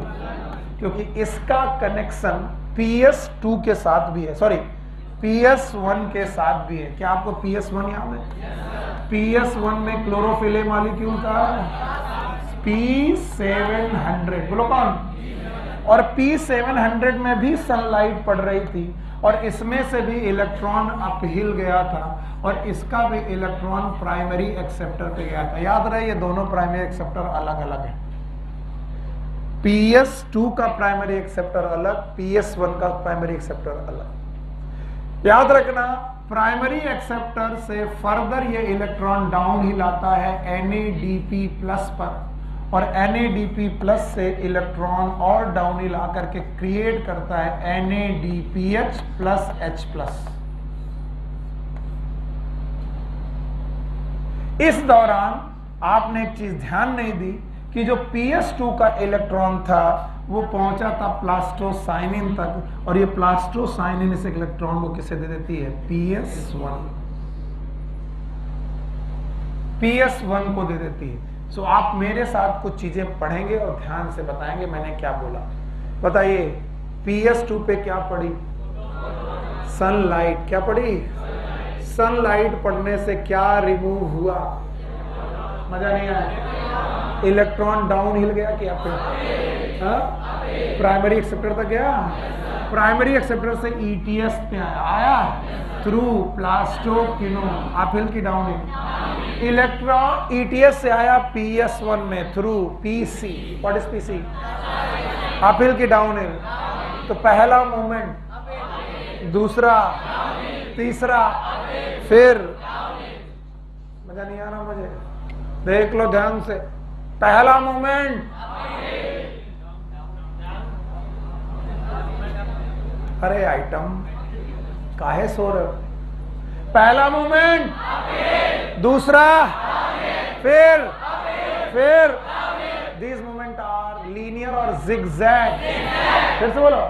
क्योंकि इसका कनेक्शन PS2 के साथ भी है, सॉरी PS1 के साथ भी है। क्या आपको PS1 याद है? PS1 में क्लोरोफिल A मॉलिक्यूल का P700, बोलो कौन? और P700 में भी सनलाइट पड़ रही थी, और इसमें से भी इलेक्ट्रॉन अपहिल गया था और इसका भी इलेक्ट्रॉन प्राइमरी एक्सेप्टर पे गया था। याद रहे ये दोनों प्राइमरी एक्सेप्टर अलग अलग है। PS2 का प्राइमरी एक्सेप्टर अलग, PS1 का प्राइमरी एक्सेप्टर अलग। याद रखना प्राइमरी एक्सेप्टर से फर्दर ये इलेक्ट्रॉन डाउन हिल आता है NADP प्लस पर, और NADP प्लस से इलेक्ट्रॉन और डाउन हिल आकर के क्रिएट करता है NADPH प्लस H प्लस। इस दौरान आपने एक चीज ध्यान नहीं दी कि जो PS2 का इलेक्ट्रॉन था वो पहुंचा था प्लास्टोसाइनिन तक, और ये प्लास्टोसाइनिन इस इलेक्ट्रॉन को किसे दे देती है? PS1 को दे देती है। सो आप मेरे साथ कुछ चीजें पढ़ेंगे और ध्यान से बताएंगे मैंने क्या बोला। बताइए PS2 पे क्या पढ़ी? सनलाइट। क्या पढ़ी? सनलाइट पढ़ने से क्या रिमूव हुआ? मजा नहीं आया? इलेक्ट्रॉन डाउन हिल गया क्या? प्राइमरी एक्सेप्टर तक गया? प्राइमरी एक्सेप्टर से ETS पे आया थ्रू प्लास्टोक्विनोन, अपहिल की डाउन हिल। इलेक्ट्रॉन ETS से आया PS1 में through PC। What is PC? Uphill की डाउन हिल। तो पहला मूवमेंट, दूसरा, तीसरा, फिर मजा नहीं आ रहा मुझे? देख लो ध्यान से। पहला मूवमेंट, अरे आइटम काहे सो रहे हो? पहला मूवमेंट, दूसरा, फिर दिस मूवमेंट आर लीनियर और जिगजैग। फिर से बोलो।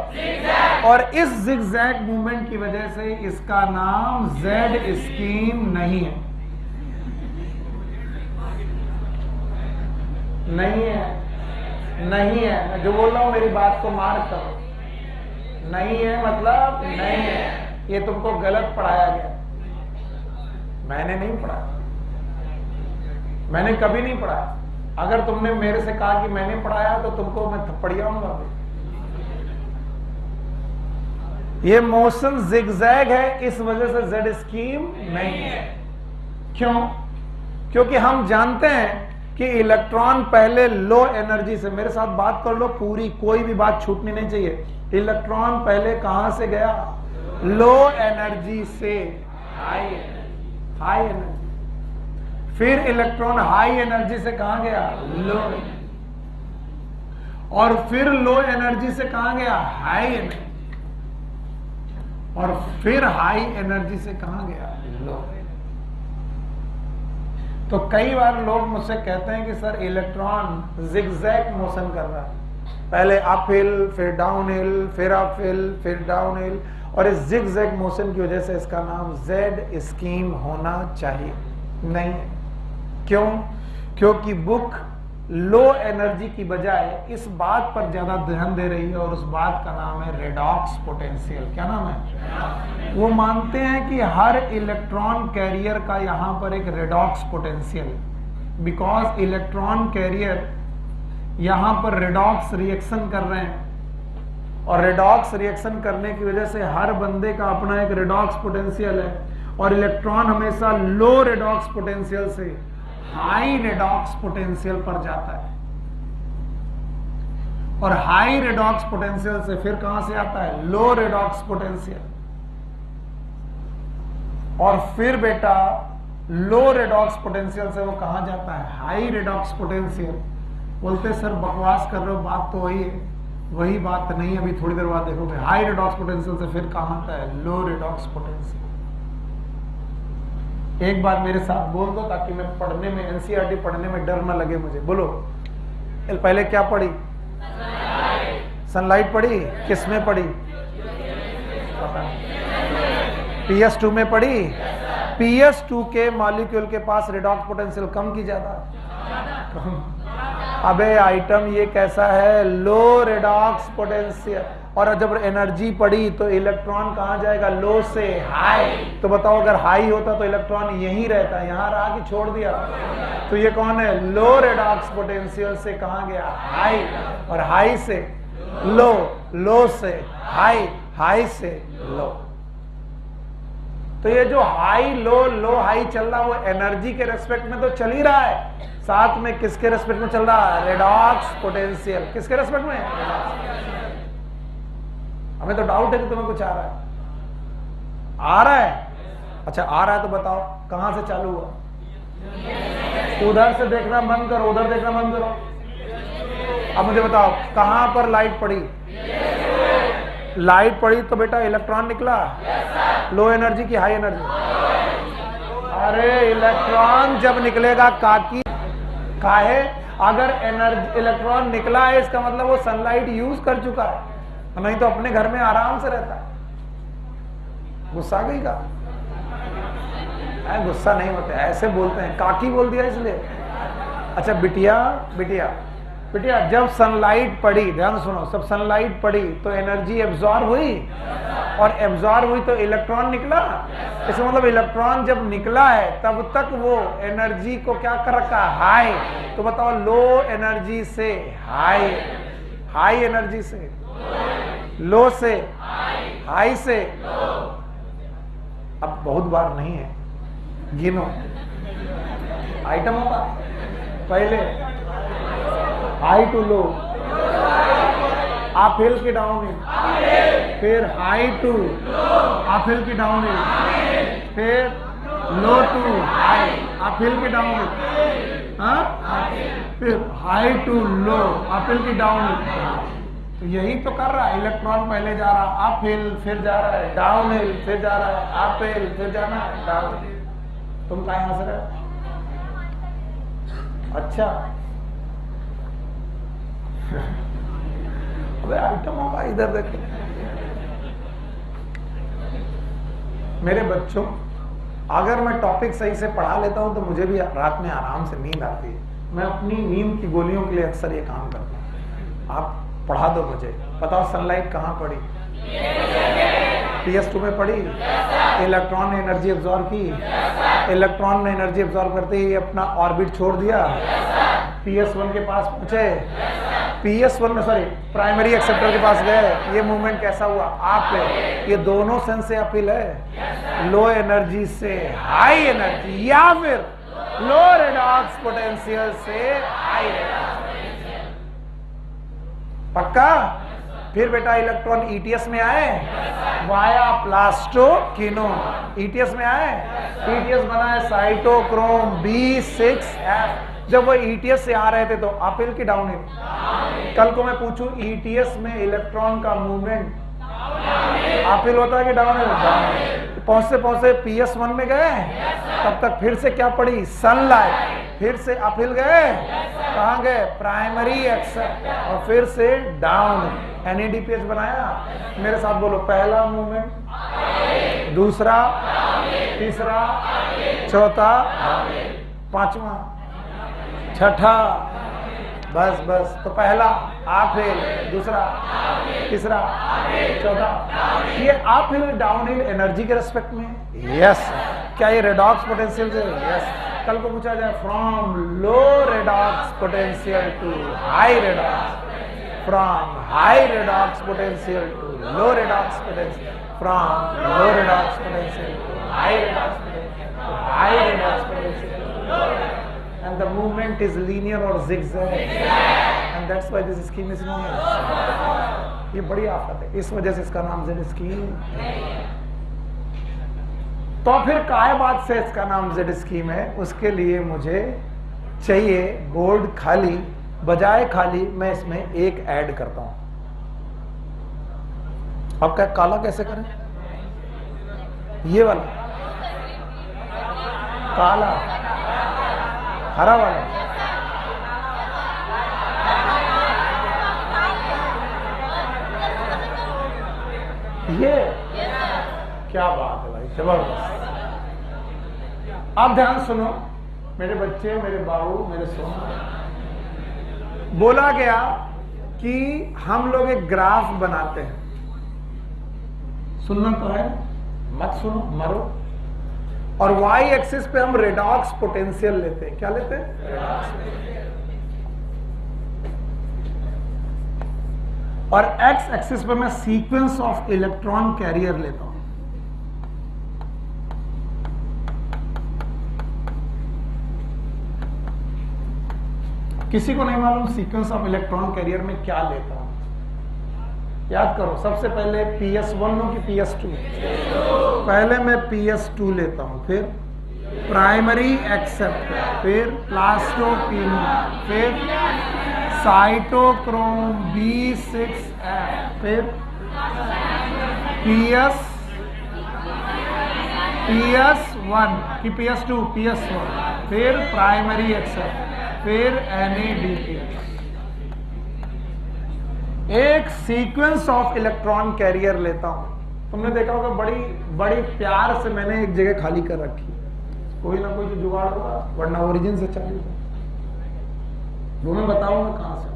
और इस जिगजैग मूवमेंट की वजह से इसका नाम जेड स्कीम नहीं है। नहीं है, जो बोल रहा हूं मेरी बात को मार्क करो। नहीं है मतलब नहीं है, ये तुमको गलत पढ़ाया गया। मैंने नहीं पढ़ाया, मैंने कभी नहीं पढ़ाया। अगर तुमने मेरे से कहा कि मैंने पढ़ाया तो तुमको मैं थप्पड़ियाऊंगा। ये मोशन जिगजैग है, इस वजह से जेड स्कीम नहीं है। क्यों? क्योंकि हम जानते हैं कि इलेक्ट्रॉन पहले लो एनर्जी से, मेरे साथ बात कर लो पूरी, कोई भी बात छूटनी नहीं चाहिए। इलेक्ट्रॉन पहले कहां से गया? लो एनर्जी से हाई एनर्जी। फिर इलेक्ट्रॉन हाई एनर्जी से कहां गया? लो। और फिर लो एनर्जी से कहां गया? High energy. और फिर हाई एनर्जी से कहां गया? लो। तो कई बार लोग मुझसे कहते हैं कि सर इलेक्ट्रॉन जिगजैग मोशन कर रहा है, पहले अप हिल, फिर डाउन हिल, फिर अप हिल, फिर डाउन हिल, और इस जिगजैग मोशन की वजह से इसका नाम जेड स्कीम होना चाहिए। नहीं है। क्यों? क्योंकि बुक लो एनर्जी की बजाय इस बात पर ज्यादा ध्यान दे रही है, और उस बात का नाम है रेडॉक्स पोटेंशियल। क्या नाम है? वो मानते हैं कि हर इलेक्ट्रॉन कैरियर का यहां पर एक redox potential, because electron carrier यहां पर रेडॉक्स रिएक्शन कर रहे हैं, और रेडॉक्स रिएक्शन करने की वजह से हर बंदे का अपना एक रेडॉक्स पोटेंशियल है, और इलेक्ट्रॉन हमेशा लो रेडॉक्स पोटेंशियल से हाई रेडॉक्स पोटेंशियल पर जाता है, और हाई रेडॉक्स पोटेंशियल से फिर कहां से आता है? लो रेडॉक्स पोटेंशियल। और फिर बेटा लो रेडॉक्स पोटेंशियल से वो कहां जाता है? High redox potential. बोलते सर बकवास कर रहे हो, बात तो वही है। वही बात नहीं, अभी थोड़ी देर बाद देखोगे। हाई रेडॉक्स पोटेंशियल से फिर कहां आता है? लो रेडॉक्स पोटेंशियल। एक बार मेरे साथ बोल दो ताकि मैं पढ़ने में, एनसीईआरटी पढ़ने में डर ना लगे मुझे। बोलो। पहले क्या पढ़ी? सनलाइट पढ़ी। किस में पढ़ी? PS2 में पढ़ी। PS2 के मॉलिक्यूल के पास रेडॉक्स पोटेंशियल कम की ज्यादा? कम। अबे आइटम ये कैसा है? लो रेडॉक्स पोटेंशियल। और जब एनर्जी पड़ी तो इलेक्ट्रॉन कहां जाएगा? लो से हाई। तो बताओ अगर हाई होता तो इलेक्ट्रॉन यहीं रहता, यहां रहा कि छोड़ दिया? तो ये कौन है? लो रेडॉक्स पोटेंशियल से कहां गया? हाई। और हाई से लो, लो से हाई, हाई से लो। तो ये जो हाई लो लो हाई चल रहा वो एनर्जी के रेस्पेक्ट में तो चल ही रहा है, साथ में किसके रेस्पेक्ट में चल रहा है? Redox potential. किसके रेस्पेक्ट में? हमें तो डाउट है कि तुम्हें कुछ आ रहा है। आ रहा है? अच्छा आ रहा है तो बताओ कहां से चालू हुआ? उधर से देखना बंद करो, उधर देखना बंद करो। अब मुझे बताओ कहां पर लाइट पड़ी? लाइट पड़ी तो बेटा इलेक्ट्रॉन निकला, लो एनर्जी की हाई एनर्जी? अरे इलेक्ट्रॉन जब निकलेगा काहे? अगर एनर्जी इलेक्ट्रॉन निकला है इसका मतलब वो सनलाइट यूज कर चुका है, नहीं तो अपने घर में आराम से रहता है। गुस्सा आ गई का? गुस्सा नहीं होते, ऐसे बोलते हैं, काकी बोल दिया इसलिए। अच्छा बिटिया बिटिया बिटिया, जब सनलाइट पड़ी, ध्यान सुनो, सब सनलाइट पड़ी तो एनर्जी एब्जॉर्ब हुई, और एब्जॉर्ब हुई तो इलेक्ट्रॉन निकला। इसका मतलब इलेक्ट्रॉन जब निकला है तब तक वो एनर्जी को क्या कर रखा? हाई। तो बताओ लो एनर्जी से हाई, हाई एनर्जी से लो से हाई से। अब बहुत बार नहीं है, गिनो आइटमों का। पहले हाई टू लो, आप हिल की डाउन हिल, फिर हाई टू आप हिल की डाउन हिल, फिर लो टू हाई आप हिल की डाउन हिल, फिर हाई टू लो आप हिल की डाउन हिल। तो यही तो कर रहा है इलेक्ट्रॉन। पहले जा रहा अप हिल, फिर जा रहा है डाउन हिल, फिर जा रहा है अप हिल, फिर जाना है डाउन हिल। तुम कहाँ हंस रहे हो? अच्छा अबे आइटम होगा, इधर देखो मेरे बच्चों। अगर मैं टॉपिक सही से पढ़ा लेता हूं तो मुझे भी रात में आराम से नींद आती है। मैं अपनी नींद की गोलियों के लिए अक्सर ये काम करता हूं। आप पढ़ा दो मुझे, बताओ सनलाइट कहाँ पड़ी? PS2 में पड़ी। इलेक्ट्रॉन ने एनर्जी एब्जॉर्ब की, इलेक्ट्रॉन ने एनर्जी एब्जॉर्ब करते ही अपना ऑर्बिट छोड़ दिया, PS1 के पास पहुंचे, PS1 में सॉरी प्राइमरी एक्सेप्टर के पास गए। ये मूवमेंट कैसा हुआ? आप है, ये दोनों सेंस से अपील है, लो एनर्जी से हाई एनर्जी, या फिर लो रेडॉक्स पोटेंशियल से हाई रेडॉक्स पोटेंशियल। पक्का? फिर बेटा इलेक्ट्रॉन ETS में आए वाया प्लास्टोकिनो, ETS में आए, ETS बना है साइटोक्रोम B6F। जब वो ETS से आ रहे थे तो अप हिल की डाउन हिल? कल को मैं पूछूं ETS में इलेक्ट्रॉन का मूवमेंट अप हिल होता है कि डाउन हिल? पहुंचते पहुंचते PS1 में गए, तब तक फिर से क्या पड़ी? सनलाइट। फिर से अप हिल गए, कहां गए? प्राइमरी एक्सेप्टर, और फिर से डाउन। NADPH बनाया। मेरे साथ बोलो, पहला मूवमेंट, दूसरा, तीसरा, चौथा, पांचवा, छठा, बस बस। तो पहला अप हिल, दूसरा, तीसरा, चौथा। ये up hill down hill energy के रेस्पेक्ट में? यस। क्या ये रेडॉक्स पोटेंशियल से? यस। कल को पूछा जाए from low redox potential to high redox, from high redox potential to low redox potential, from low redox potential to high redox potential, high redox potential, and the movement is linear or zigzag, and that's why this scheme is known as। ये बड़ी आफत है, इस वजह से इसका नाम Z scheme. तो फिर काय बात से इसका नाम Z स्कीम है? उसके लिए मुझे चाहिए बोर्ड खाली, बजाय खाली मैं इसमें एक ऐड करता हूं। अब क्या काला कैसे करें? ये वाला काला, हरा वाला, ये क्या बात है भाई, जबरदस्त। आप ध्यान सुनो मेरे बच्चे, मेरे बाबू, मेरे सोना। बोला गया कि हम लोग एक ग्राफ बनाते हैं, सुनना तो है, मत सुनो मरो। और y एक्सिस पे हम रेडॉक्स पोटेंशियल लेते हैं। क्या लेते हैं? रेडॉक्स। और एक्स एक्सिस पे मैं सीक्वेंस ऑफ इलेक्ट्रॉन कैरियर लेता हूं। किसी को नहीं मालूम सीक्वेंस ऑफ इलेक्ट्रॉन कैरियर में क्या लेता हूं? याद करो, सबसे पहले PS1 लो कि PS2? पहले मैं PS2 लेता हूं, फिर प्राइमरी एक्सेप्टर, फिर प्लास्टोक्विनोन, फिर साइटोक्रोम B6F, फिर PS1 कि PS2? PS1, फिर प्राइमरी एक्सेप्टर, फिर NADPH। एक सीक्वेंस ऑफ इलेक्ट्रॉन कैरियर लेता हूं। तुमने देखा होगा बड़ी प्यार से मैंने एक जगह खाली कर रखी, कोई ना कोई तो जुगाड़ होगा, वरना ओरिजिन से चालू होगा। वो मैं बताऊंगा कहां से।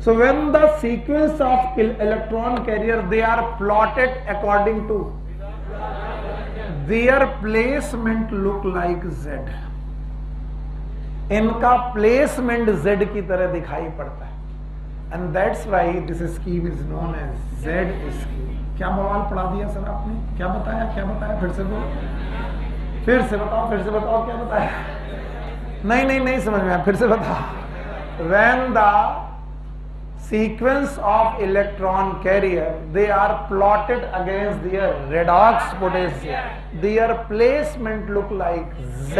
So when the sequence of electron carrier they are plotted according to their placement look like Z। इनका प्लेसमेंट Z की तरह दिखाई पड़ता है, and that's why this scheme is known as Z scheme. क्या बवाल पढ़ा दिया सर आपने? क्या बताया? फिर से बोलो, फिर से बताओ क्या बताया? नहीं समझ में आया, फिर से बताओ। When the sequence of electron carrier they are plotted against their redox potential, their placement look like Z,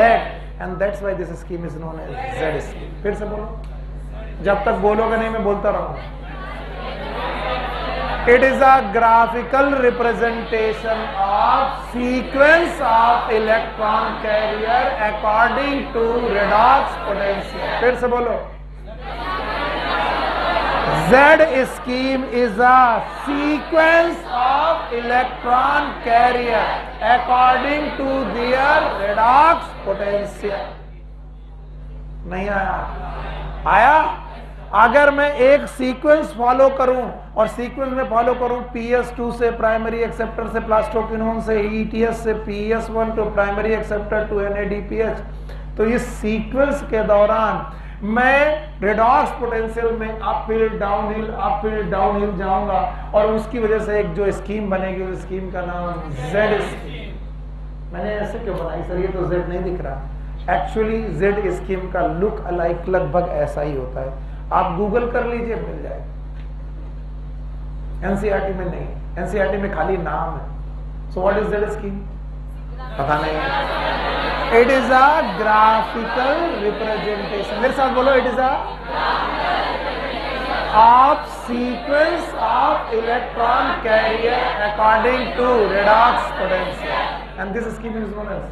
and that's why this scheme is known as Z scheme। फिर से बोलो, जब तक बोलोगे नहीं मैं बोलता रहूंगा। It is a graphical representation of sequence of electron carrier according to redox potential। फिर से बोलो, Z scheme is a sequence of electron carrier according to their redox potential। नहीं आया? अगर मैं एक सीक्वेंस फॉलो करूं और सीक्वेंस में फॉलो करूं PS2 से प्राइमरी एक्सेप्टर से प्लास्टोक्विनोन से ETS से PS1 to primary acceptor to NADPH, तो इस सीक्वेंस के दौरान मैं रेडॉक्स पोटेंशियल में अप हिल डाउन हिल जाऊंगा, और उसकी वजह से एक जो स्कीम बनेगी उस स्कीम का नाम Z स्कीम। मैंने ऐसे क्यों बनाई सर? ये तो Z नहीं दिख रहा। एक्चुअली Z स्कीम का लुक अलाइक लगभग ऐसा ही होता है। आप गूगल कर लीजिए, मिल जाएगा। NCERT में नहीं, NCERT में खाली नाम है। So what is Z scheme? पता नहीं। It is a graphical representation, मेरे साथ बोलो, it is a of sequence of electron carrier according to redox potential, and this scheme is known as.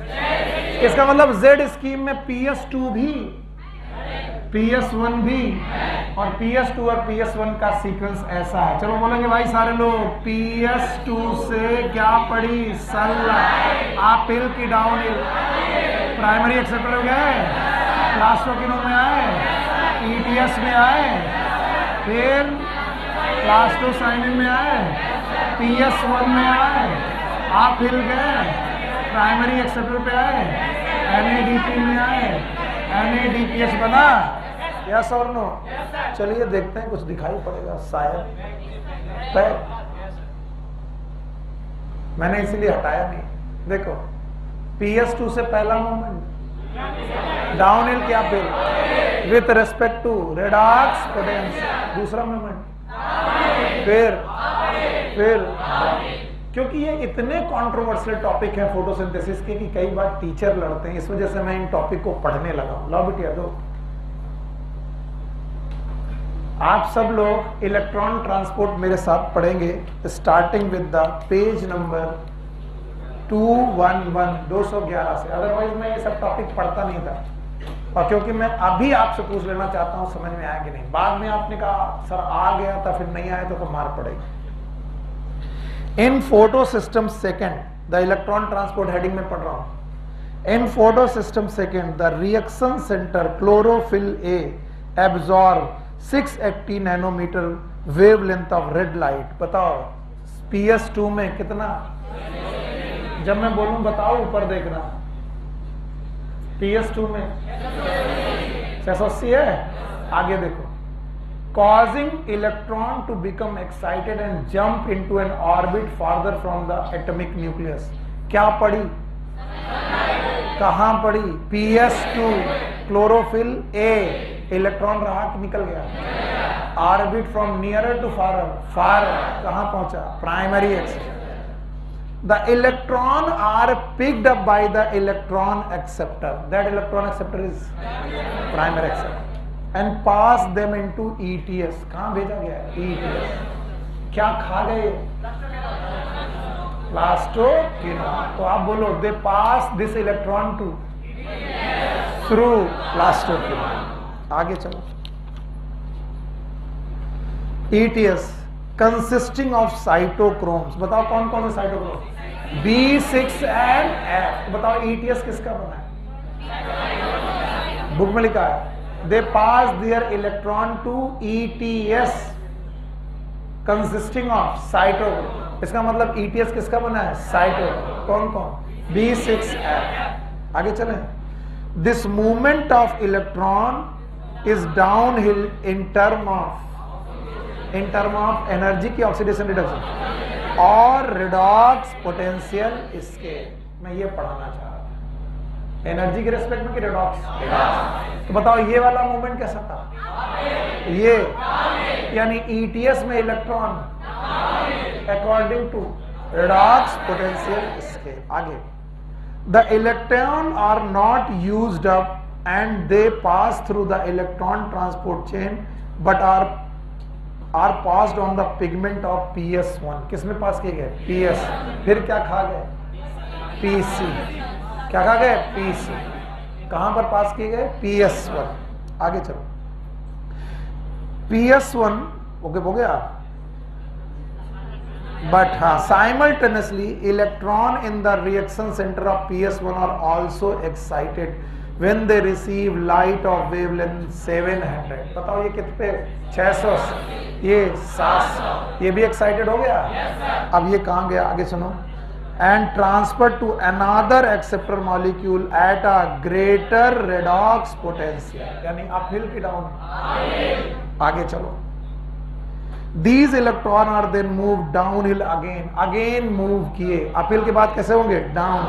इसका मतलब Z स्कीम में PS2 भी, PS1 भी, और PS2 और PS1 का सीक्वेंस ऐसा है। चलो बोलेंगे भाई सारे लोग, PS2 से क्या पढ़ी? आप हिल की डाउन हिल, प्राइमरी एक्सेप्टर हो गए, प्लास्टोक्विनोन में आए, ETS में आए, फिर प्लास्टोसाइनिन में आए, PS1 में आए, आप हिल गए, प्राइमरी एक्सेप्टर पे आए, NADP में आए, NADPH बना, यस और नो? चलिए देखते हैं, कुछ दिखाई पड़ेगा शायद। मैंने इसीलिए हटाया नहीं। देखो, PS2 से पहला मूवमेंट डाउन हिल क्या फिर with respect to redox potential, दूसरा मूवमेंट फिर क्योंकि ये इतने कंट्रोवर्शियल टॉपिक है फोटोसिंथेसिस के कि कई बार टीचर लड़ते हैं, इस वजह से मैं इन टॉपिक को पढ़ने लगा हूं। लो बिटिया दो, आप सब लोग इलेक्ट्रॉन ट्रांसपोर्ट मेरे साथ पढ़ेंगे, starting with the page number 211 211 से। अदरवाइज मैं ये सब टॉपिक पढ़ता नहीं था, और क्योंकि मैं अभी आपसे पूछ लेना चाहता हूं समझ में आया कि नहीं। बाद में आपने कहा सर आ गया था, फिर नहीं आया तो मार पड़ेगी। In photo system second, the electron transport heading में पढ़ रहा हूं। In photo system second the reaction centre chlorophyll A absorb 680 nanometre wavelength of red light. बताओ PS2 में कितना? जब मैं बोलूं बताओ, ऊपर देखना। PS2 में 680 है। आगे देखो, causing electron to become excited and jump into an orbit farther from the atomic nucleus. क्या पढ़ी, कहां पढ़ी? PS2 क्लोरोफिल A, इलेक्ट्रॉन रहा कि निकल गया? ऑर्बिट फ्रॉम नियरर टू फारर, कहां पहुंचा? Primary acceptor. The electron are picked up by the electron acceptor. That electron acceptor is primary acceptor, and pass them into ETS. कहाँ भेजा गया है? ETS. क्या खा गए? प्लास्टोक्विनोन. तो आप बोलो, they pass this electron to through plastoquinone. आगे चलो. ETS consisting of cytochromes. बताओ कौन कौन से साइटोक्रोम? B6 and F. बताओ ETS किसका बना है? बुक में लिखा है they pass their electron to ETS consisting of cytochrome. इसका मतलब ETS किसका बना है? साइटोक्रोम. कौन कौन? B6 F. आगे चलें. This movement of electron is downhill in term of energy की ऑक्सीडेशन रिडक्शन और रिडॉक्स पोटेंशियल स्केल. मैं ये पढ़ाना चाह रहा था, एनर्जी के रेस्पेक्ट में कि रिडॉक्स. तो बताओ ये वाला मूवमेंट कैसा था? ये यानी ETS में electron according to redox potential scale. आगे. The electron are not used up and they pass through the electron transport chain but are passed on the pigment of PS1. किसमें पास किए गए? PS. फिर क्या खा गए? PC. क्या खा गए? PC. कहां पर पास किए गए? PS1. आगे चलो. PS1 ओके हो गया. बट हाँ, simultaneously electron in the reaction centre of PS1 are also excited when they receive light of wavelength 700. बताओ ये कितने? 600. ये 700. ये भी एक्साइटेड हो गया. अब ये कहाँ गया? आगे सुनो. and transferred to another acceptor molecule at a greater redox potential. यानी अपहिल की डाउन. आगे चलो. These electron are then moved downhill again move किए. अपहिल के बाद कैसे होंगे? Down.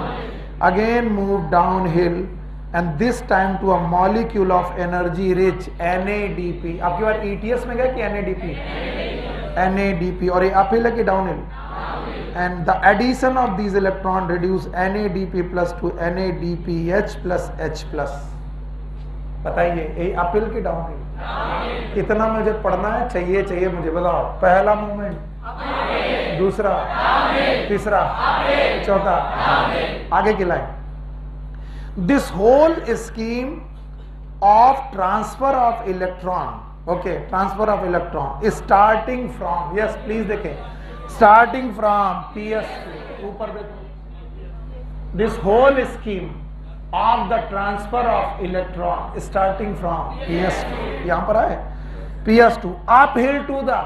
Again move downhill and this time to a molecule of energy rich NADP. आपके बार ETS में गया कि NADP? NADP. और ये अपहिल है कि downhill? And the addition of these electron reduce NADP plus to NADPH plus H plus. बताइए ये अपहिल की डाउनहिल? इतना मुझे पढ़ना है. चाहिए मुझे. बताओ पहला मूवमेंट, दूसरा, तीसरा, चौथा. आगे की line. This whole scheme of transfer of electron, okay, transfer of electron is starting from, yes please देखें, starting from PS2. ऊपर देखो. This whole scheme of the transfer of electron starting from PS2. यहां पर आए PS2 uphill to the.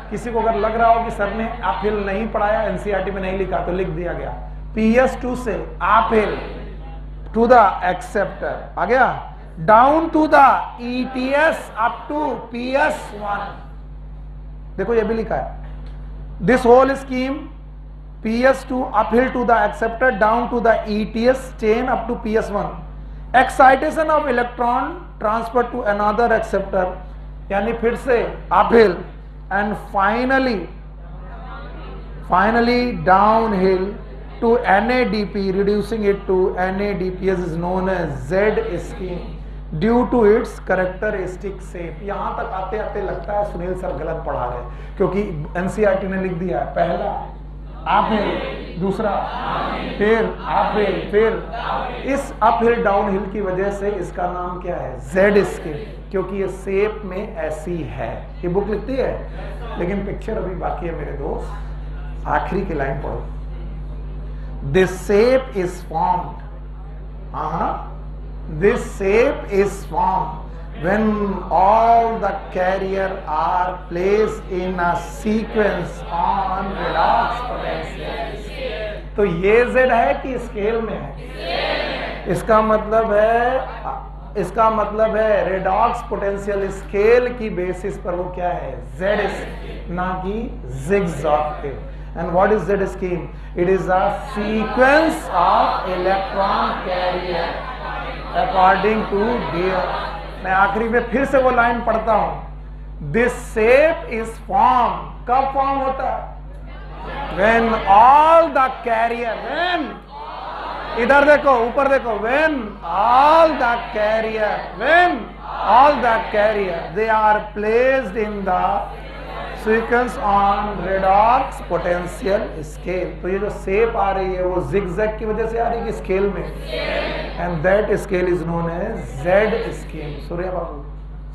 किसी को अगर लग रहा हो कि सर ने uphill नहीं पढ़ाया, NCERT में नहीं लिखा, तो लिख दिया गया PS2 से uphill to the acceptor. आ गया. down to the ETS up to PS1. देखो ये भी लिखा है. This whole scheme PS2 uphill to the acceptor down to the ETS chain up to PS1. Excitation of electron transferred to another acceptor, यानी फिर से uphill and finally downhill to NADP, reducing it to NADPS is known as Z scheme due to its characteristic shape. यहाँ तक आते आते लगता है Sunil sir गलत पढ़ा रहे हैं, क्योंकि NCERT ने लिख दिया है पहला अपहिल, दूसरा फिर अपहिल, फिर इस अपहिल डाउनहिल की वजह से इसका नाम क्या है? Z स्कीम, क्योंकि ये शेप में ऐसी है. ये बुक लिखती है, लेकिन पिक्चर अभी बाकी है मेरे दोस्त. आखिरी की लाइन पढ़ो. This shape is formed. This shape is formed when all the carrier are placed in a sequence on redox potential. तो ये Z है कि स्केल में है? इसका मतलब है इसका मतलब है रेडॉक्स पोटेंशियल स्केल की बेसिस पर वो क्या है, जेड, ना कि zigzag. And what is Z scheme? It is a sequence of electron carrier according to their. मैं आखिरी में फिर से वो लाइन पढ़ता हूं, दिस शेप इज फॉर्म। कब फॉर्म होता है? When all the carrier, when, इधर देखो, ऊपर देखो, when all the carrier they are placed in the sequence on redox potential scale। तो ये जो शेप आ रही है वो zigzag की वजह से आ रही है कि स्केल में, and that scale is known as Z scheme। Surya बाबू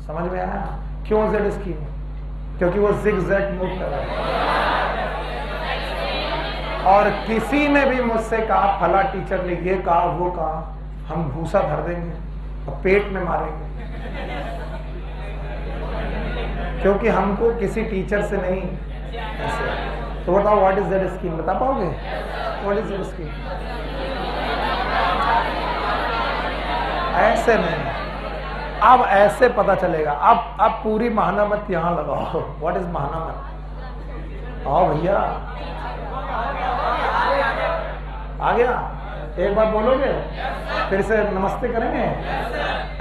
समझ में आया क्यों Z scheme? क्योंकि वो zigzag मूव कर रहा है। और किसी ने भी मुझसे कहा फला टीचर ने ये कहा वो कहा, हम भूसा भर देंगे और पेट में मारेंगे, क्योंकि हमको किसी टीचर से नहीं ऐसे। तो बताओ व्हाट इज जेड स्कीम, बता पाओगे व्हाट इज जेड स्कीम? ऐसे नहीं, अब ऐसे पता चलेगा। अब पूरी महानामत यहां लगाओ। व्हाट इज महानामत? आओ भैया, आ गया? एक बार बोलोगे फिर से नमस्ते करेंगे।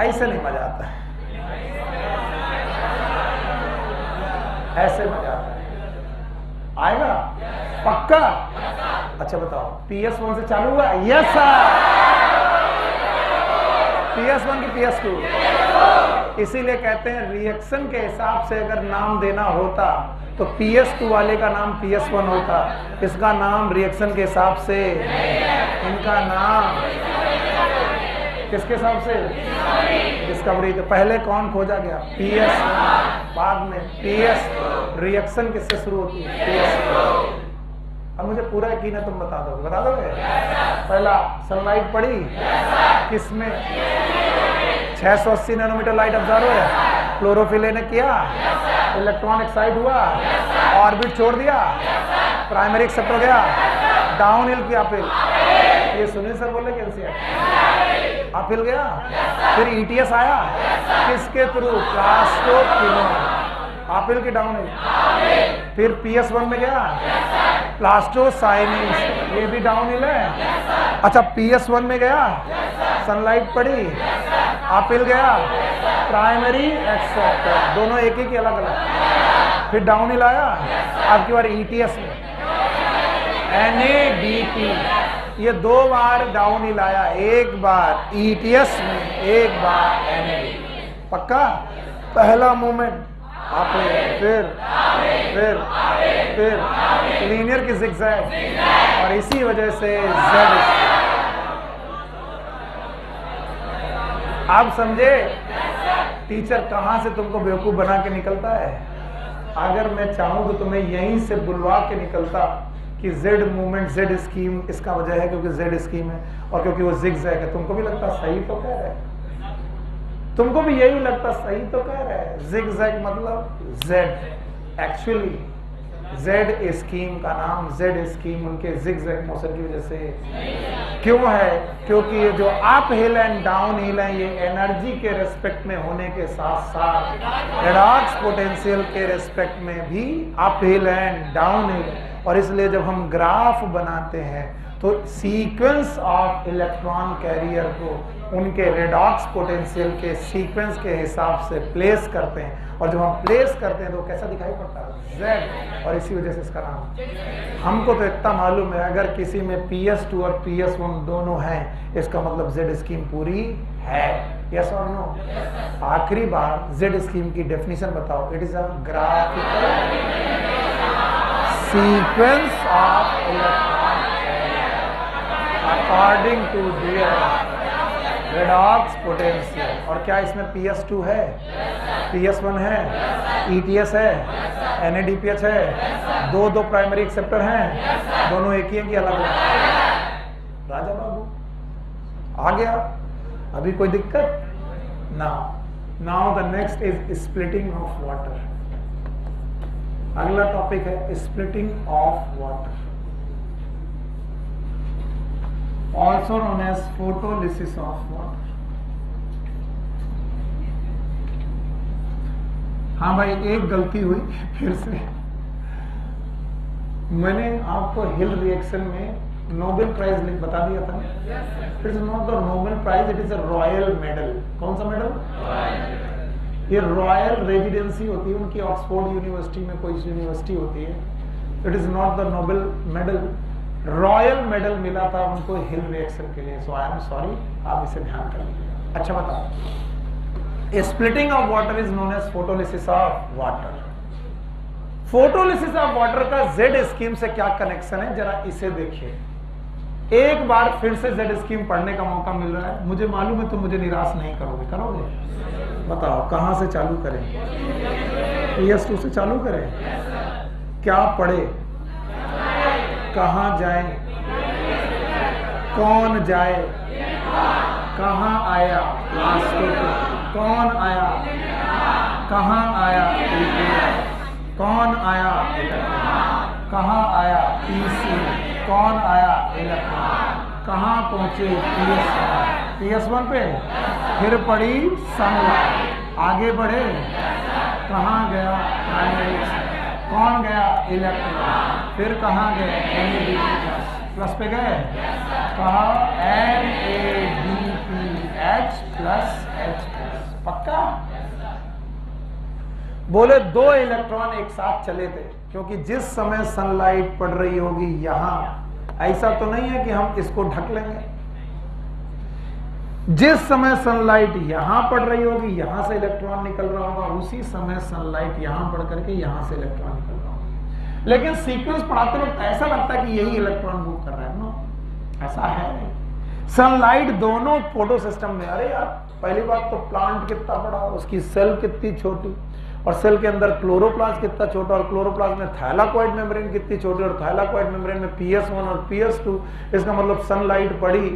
ऐसे नहीं मजा आता है, ऐसे मजा आता है। आएगा पक्का? अच्छा बताओ, PS1 से चालू हुआ? Yes sir. PS1 की PS2, इसीलिए कहते हैं रिएक्शन के हिसाब से अगर नाम देना होता तो PS2 वाले का नाम PS1 होता, इसका नाम रिएक्शन के हिसाब से, इनका नाम किसके हिसाब से? डिस्कवरी। तो पहले कौन खोजा गया? PS1, बाद में PS। रिएक्शन किससे शुरू होती है? PS। अब मुझे पूरा यकीन है, तुम बता दोगे, बता दोगे? पहला सनलाइट पड़ी किसमें? 680 नैनोमीटर लाइट ऑब्जर्व है, क्लोरोफिल ने किया, इलेक्ट्रॉन एक्साइट हुआ, ऑर्बिट छोड़ दिया, प्राइमरी एक्सेप्टर गया, डाउन हिल किया, अपहिल। ये सुनील सर बोले कैसे? अपहिल गया, फिर ETS आया, किसके थ्रू? प्लास्टोक्विनोन। अपहिल की डाउन हिल। फिर PS1 में गया, प्लास्टोसाइनिस, ये भी डाउन हिल है। अच्छा PS1 में गया, सनलाइट पड़ी, अपहिल गया, प्राइमरी एक्सेप्टर, दोनों एक ही अलग अलग। फिर डाउन हिल आया, अब की बार ETS में NADP, ये 2 बार डाउन हिल आया, एक बार ETS में, एक बार NADP। पक्का? पहला मूवमेंट फिर लीनियर की जिगजैग, और इसी वजह से Z। आप समझे टीचर कहां से तुमको बेवकूफ बना के निकलता है? अगर मैं चाहूं तो तुम्हें यहीं से बुलवा के निकलता कि जेड मूवमेंट, जेड स्कीम इसका वजह है क्योंकि जेड स्कीम है और क्योंकि वो जिगजैग है। तुमको भी लगता सही तो कह रहे हैं, तुमको भी यही लगता सही तो कह रहे हैं। जिगजैग मतलब जेड, एक्चुअली जेड स्कीम का नाम, जेड स्कीम उनके जिगजैग मोशन की वजह से क्यों है? क्योंकि ये जो up hill and down hill है ये एनर्जी के रेस्पेक्ट में होने के साथ साथ रेडॉक्स पोटेंशियल के रेस्पेक्ट में भी up hill and down hill. और इसलिए जब हम ग्राफ बनाते हैं तो सीक्वेंस ऑफ इलेक्ट्रॉन कैरियर को उनके रेडॉक्स पोटेंशियल के सीक्वेंस के हिसाब से प्लेस करते हैं, और जब हम प्लेस करते हैं तो कैसा दिखाई पड़ता है? Z। और इसी वजह से इसका नाम। हमको तो इतना मालूम है अगर किसी में PS2 और PS1 दोनों हैं, इसका मतलब Z स्कीम पूरी है। यस और नो? आखिरी बार Z स्कीम की डेफिनेशन बताओ। It is a graphical sequence of electron according to their redox potential. और क्या इसमें PS2 है, PS1 है, ETS है, NADPH है, दो प्राइमरी एक्सेप्टर हैं, दोनों एक ही हैं कि अलग अलग? राजा बाबू आ गया? अभी कोई दिक्कत? Now the next is splitting of water. अगला टॉपिक है splitting of water, also known as photolysis of water। हाँ भाई, एक गलती हुई फिर से। मैंने आपको हिल रिएक्शन में नोबेल प्राइज बता दिया था। It is not the Nobel prize, it is a royal medal. कौन सा मेडल? ये रॉयल रेजिडेंसी होती है उनकी, ऑक्सफोर्ड यूनिवर्सिटी में कोई यूनिवर्सिटी होती है। It is not the Nobel medal, royal medal मिला था उनको हिल रिएक्शन के लिए। सो आई एम सॉरी, आप इसे ध्यान कर लीजिए। अच्छा बताओ, splitting of water is known as photolysis of water. Photolysis of water का जेड स्कीम से क्या कनेक्शन है, जरा इसे देखिए। एक बार फिर से जेड स्कीम पढ़ने का मौका मिल रहा है, मुझे मालूम है तुम मुझे निराश नहीं करोगे, करोगे? बताओ कहां से चालू करें? PS2 से चालू करें? क्या पढ़े, कहां जाए, कौन जाए, कहां आया, कौन आया, कहां आया, कौन आया, कहां आया, PC, कौन आया, इलेक्ट्रॉन, कहां पहुंचे, PS1 पे, फिर पड़ी सनलाइट, आगे बढ़े, कहां गया, कौन गया, इलेक्ट्रॉन, फिर कहां गए, प्लस पे गए, कहा NADPH प्लस H, पक्का? बोले दो इलेक्ट्रॉन एक साथ चले थे, क्योंकि जिस समय सनलाइट पड़ रही होगी यहां, ऐसा तो नहीं है कि हम इसको ढक लेंगे। जिस समय सनलाइट यहां पड़ रही होगी, यहां से इलेक्ट्रॉन निकल रहा होगा, उसी समय सनलाइट यहां पड़ करके यहां से इलेक्ट्रॉन निकल रहा होगा। लेकिन सीक्वेंस पढ़ाते वक्त ऐसा लगता है कि यही इलेक्ट्रॉन मूव कर रहा है ना, ऐसा है। सनलाइट दोनों फोटो सिस्टम में, अरे यार पहली बात तो प्लांट कितना बड़ा, उसकी सेल कितनी छोटी, और सेल के अंदर क्लोरोप्लास्ट कितना छोटा, और क्लोरोप्लास्ट में थैलाकोइड मेम्ब्रेन कितनी छोटी, और थैलाकोइड मेम्ब्रेन में PS1 और PS2। इसका मतलब सनलाइट पड़ी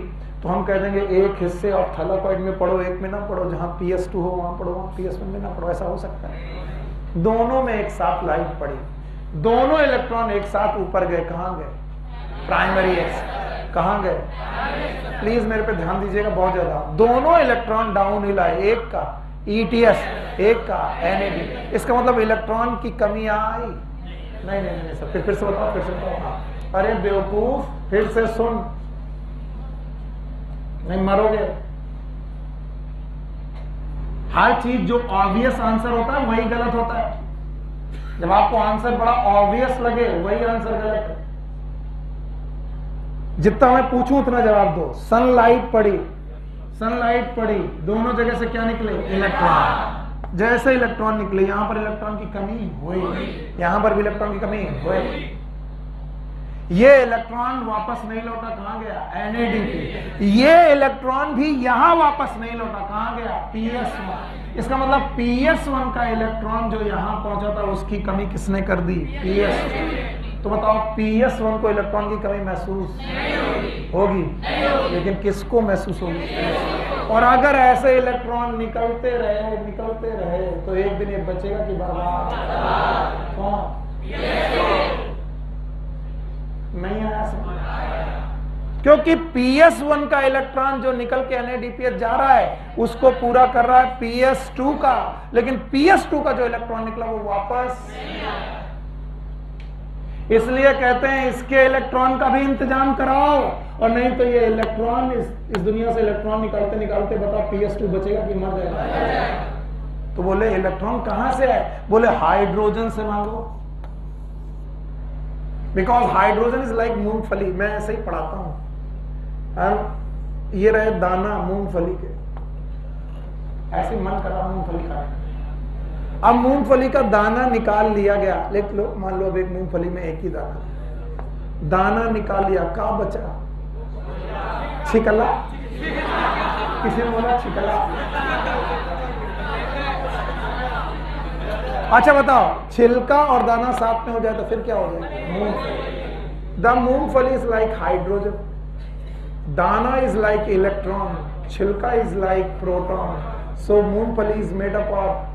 तो हम कह देंगे एक हिस्से ऑफ थैलाकोइड में पढ़ो, एक में ना पढ़ो, जहां PS2 हो वहां पढ़ो, वहां PS1 में ना पढ़ो, ऐसा हो सकता है? दोनों में एक साथ लाइट पड़ी, दोनों इलेक्ट्रॉन एक साथ ऊपर गए, कहां गए? प्राइमरी एक्स, कहां गए? प्लीज मेरे पे ध्यान दीजिएगा बहुत ज्यादा। दोनों इलेक्ट्रॉन डाउन हिल आए, एक का ETS, एक का NAD। इसका मतलब इलेक्ट्रॉन की कमी आई? नहीं नहीं नहीं सर, फिर से बताओ, फिर से बताओ। अरे बेवकूफ, फिर से सुन, नहीं मरोगे। हर चीज जो ऑब्वियस आंसर होता है वही गलत होता है। जब आपको आंसर बड़ा ऑब्वियस लगे वही आंसर गलत है। जितना मैं पूछूं उतना जवाब दो। सनलाइट पड़ी, सनलाइट पड़ी, दोनों जगह से क्या निकले? इलेक्ट्रॉन। जैसे इलेक्ट्रॉन निकले, यहां पर इलेक्ट्रॉन की कमी हुई, यहां पर भी इलेक्ट्रॉन की कमी हुई। ये इलेक्ट्रॉन वापस नहीं लौटा, कहां गया? NAD पे। ये इलेक्ट्रॉन भी यहां वापस नहीं लौटा, कहां गया? PS1। इसका मतलब PS1 का इलेक्ट्रॉन जो यहां पहुंचा था उसकी कमी किसने कर दी? PS2। तो बताओ PS1 को इलेक्ट्रॉन की कमी महसूस होगी, लेकिन किसको महसूस होगी? और अगर ऐसे इलेक्ट्रॉन निकलते रहे तो एक दिन ये बचेगा कि बर्बाद? कौन? नहीं आया समझ, क्योंकि PS1 का इलेक्ट्रॉन जो निकल के NADPH जा रहा है उसको पूरा कर रहा है PS2 का, लेकिन PS2 का जो इलेक्ट्रॉन निकला वो वापस। इसलिए कहते हैं इसके इलेक्ट्रॉन का भी इंतजाम कराओ, और नहीं तो ये इलेक्ट्रॉन इस दुनिया से इलेक्ट्रॉन निकालते निकालते बताओ PS2 बचेगा कि मर जाएगा? तो बोले इलेक्ट्रॉन कहां से है? बोले हाइड्रोजन से मांगो, बिकॉज हाइड्रोजन इज लाइक मूंगफली। मैं ऐसे ही पढ़ाता हूं। ये रहे दाना मूंगफली के, ऐसे मन कर रहा मूंगफली खाने। अब मूंगफली का दाना निकाल लिया गया, लेट लो, मान लो अब एक मूंगफली में एक ही दाना निकाल लिया, क्या बचा? छिकला। किसी ने बोला छिकला? अच्छा बताओ, छिलका और दाना साथ में हो जाए तो फिर क्या हो जाएगा? मूंगफली। द मूंगफली इज लाइक हाइड्रोजन, दाना इज लाइक इलेक्ट्रॉन, छिलका इज लाइक प्रोटॉन। सो मूंगफली इज मेड अप ऑफ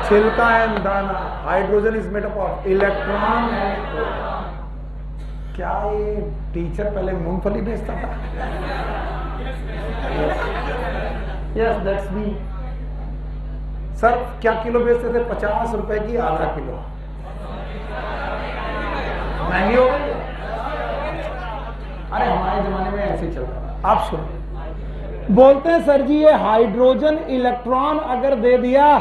छिलका एंड दाना, hydrogen is made up of electron and proton. क्या ये टीचर पहले मूंगफली बेचता था? Yes that's me. सर क्या किलो बेचते थे? 50 रुपए की आधा किलो। महंगी हो गई? अरे हमारे जमाने में ऐसे ही चलता था। आप सुनो, बोलते हैं सर जी ये हाइड्रोजन इलेक्ट्रॉन अगर दे दिया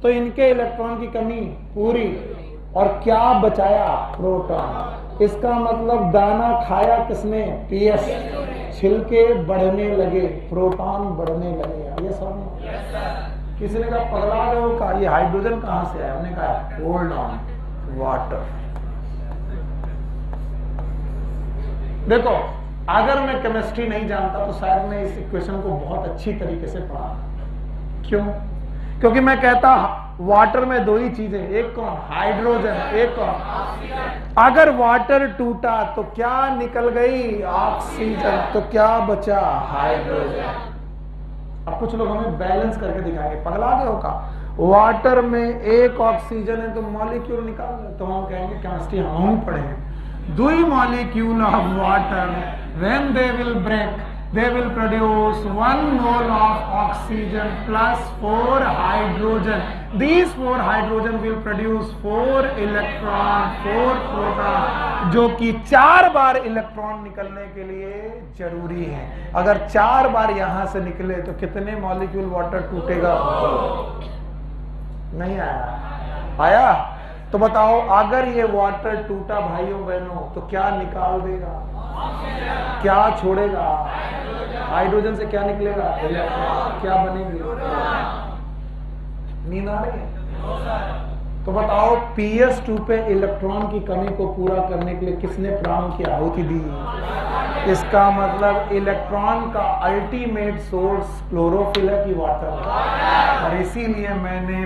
तो इनके इलेक्ट्रॉन की कमी पूरी, और क्या बचाया? प्रोटॉन। इसका मतलब दाना खाया किसने? पीएस। छिलके बढ़ने लगे, प्रोटॉन बढ़ने लगे। ये समझ। किसी ने कहा पगला गए हो, कहा ये हाइड्रोजन कहां से आया? हमने कहा होल्ड ऑन, वाटर। देखो अगर मैं केमिस्ट्री नहीं जानता तो शायद मैं इस इक्वेशन को बहुत अच्छी तरीके से पढ़ा। क्यों? क्योंकि मैं कहता वाटर में दो ही चीजें, एक कौन? हाइड्रोजन, एक कौन? अगर वाटर टूटा तो क्या निकल गई? ऑक्सीजन। तो क्या बचा? हाइड्रोजन। अब कुछ लोग हमें बैलेंस करके दिखाएंगे, पगला गए हो का? वाटर में एक ऑक्सीजन है तो मॉलिक्यूल निकाल दे, तो हम कहेंगे केमिस्ट्री हम पढ़े हैं। Two molecule of water, when they will break, they will produce 1 mole of oxygen plus 4 hydrogen. These 4 hydrogen will produce 4 electron, 4 proton, जो कि 4 बार इलेक्ट्रॉन निकलने के लिए जरूरी है। अगर 4 बार यहां से निकले तो कितने मॉलिक्यूल वाटर टूटेगा? नहीं आया? आया? तो बताओ अगर ये वाटर टूटा भाइयों बहनों तो क्या निकाल देगा? क्या छोड़ेगा? हाइड्रोजन से क्या निकलेगा? इलेक्ट्रॉन। क्या बनेंगे? नींद आ रही है? तो बताओ PS2 पे इलेक्ट्रॉन की कमी को पूरा करने के लिए किसने प्राण की आहुति दी? इसका मतलब इलेक्ट्रॉन का अल्टीमेट सोर्स क्लोरोफिल है कि वाटर? और इसीलिए मैंने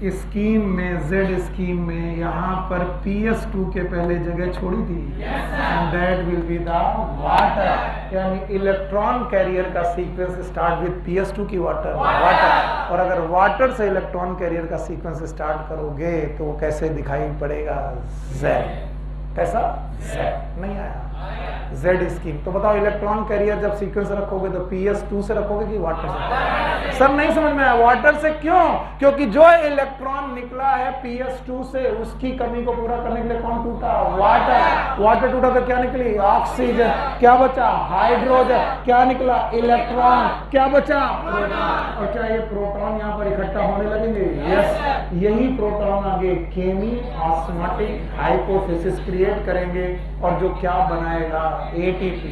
स्कीम में, Z स्कीम में यहाँ पर PS2 के पहले जगह छोड़ी थी, and that will be the water. यानी इलेक्ट्रॉन कैरियर का सीक्वेंस स्टार्ट विद PS2 की वाटर। और अगर वाटर से इलेक्ट्रॉन कैरियर का सीक्वेंस स्टार्ट करोगे तो वो कैसे दिखाई पड़ेगा? Z। कैसा? Z। नहीं आया? Z scheme. तो बताओ इलेक्ट्रॉन कैरियर जब सीक्वेंस रखोगे तो PS2 से रखोगे कि वाटर से? सर नहीं समझ में आया। वाटर से क्यों? क्योंकि जो इलेक्ट्रॉन निकला है PS2 से उसकी कमी को पूरा करने के लिए कौन टूटा? वाटर। वाटर टूटा तो क्या निकली? ऑक्सीजन। क्या बचा? हाइड्रोजन। क्या निकला? इलेक्ट्रॉन। क्या बचा? प्रोटॉन। और क्या ये प्रोटॉन यहाँ पर इकट्ठा होने लगेंगे? यस। यही प्रोटॉन आगे केमी ऑस्मोटिक हाइपोथेसिस क्रिएट करेंगे और जो क्या बनाएगा? ATP।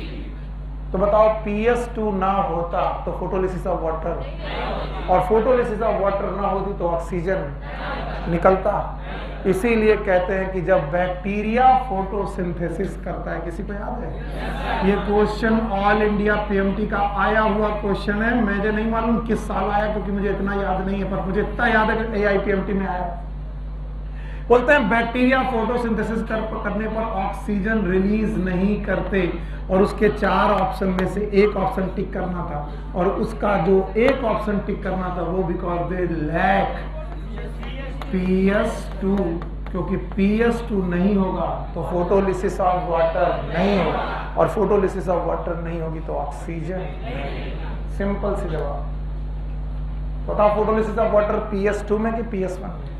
तो बताओ PS2 ना होता तो फोटोलिसिस ऑफ वाटर, और फोटोलिसिस ऑफ वाटर ना होती तो ऑक्सीजन निकलता। इसीलिए कहते हैं कि जब बैक्टीरिया फोटोसिंथेसिस करता है, किसी को याद है? ये क्वेश्चन ऑल इंडिया PMT का आया हुआ क्वेश्चन है। मुझे नहीं मालूम किस साल आया क्योंकि मुझे इतना याद नहीं है, पर मुझे इतना याद है कि AIPMT में आया। बोलते हैं बैक्टीरिया फोटोसिंथेसिस करने पर ऑक्सीजन रिलीज नहीं करते, और उसके 4 ऑप्शन में से एक ऑप्शन टिक करना था, और उसका जो एक ऑप्शन टिक करना था वो बिकॉज दे लैक PS2। क्योंकि PS2 नहीं होगा तो फोटोलिसिस ऑफ वाटर नहीं होगा, और फोटोलिसिस ऑफ वाटर नहीं होगी तो ऑक्सीजन। सिंपल सी जवाब। बताओ फोटोलिसिस ऑफ वाटर PS2 में कि PS1 में?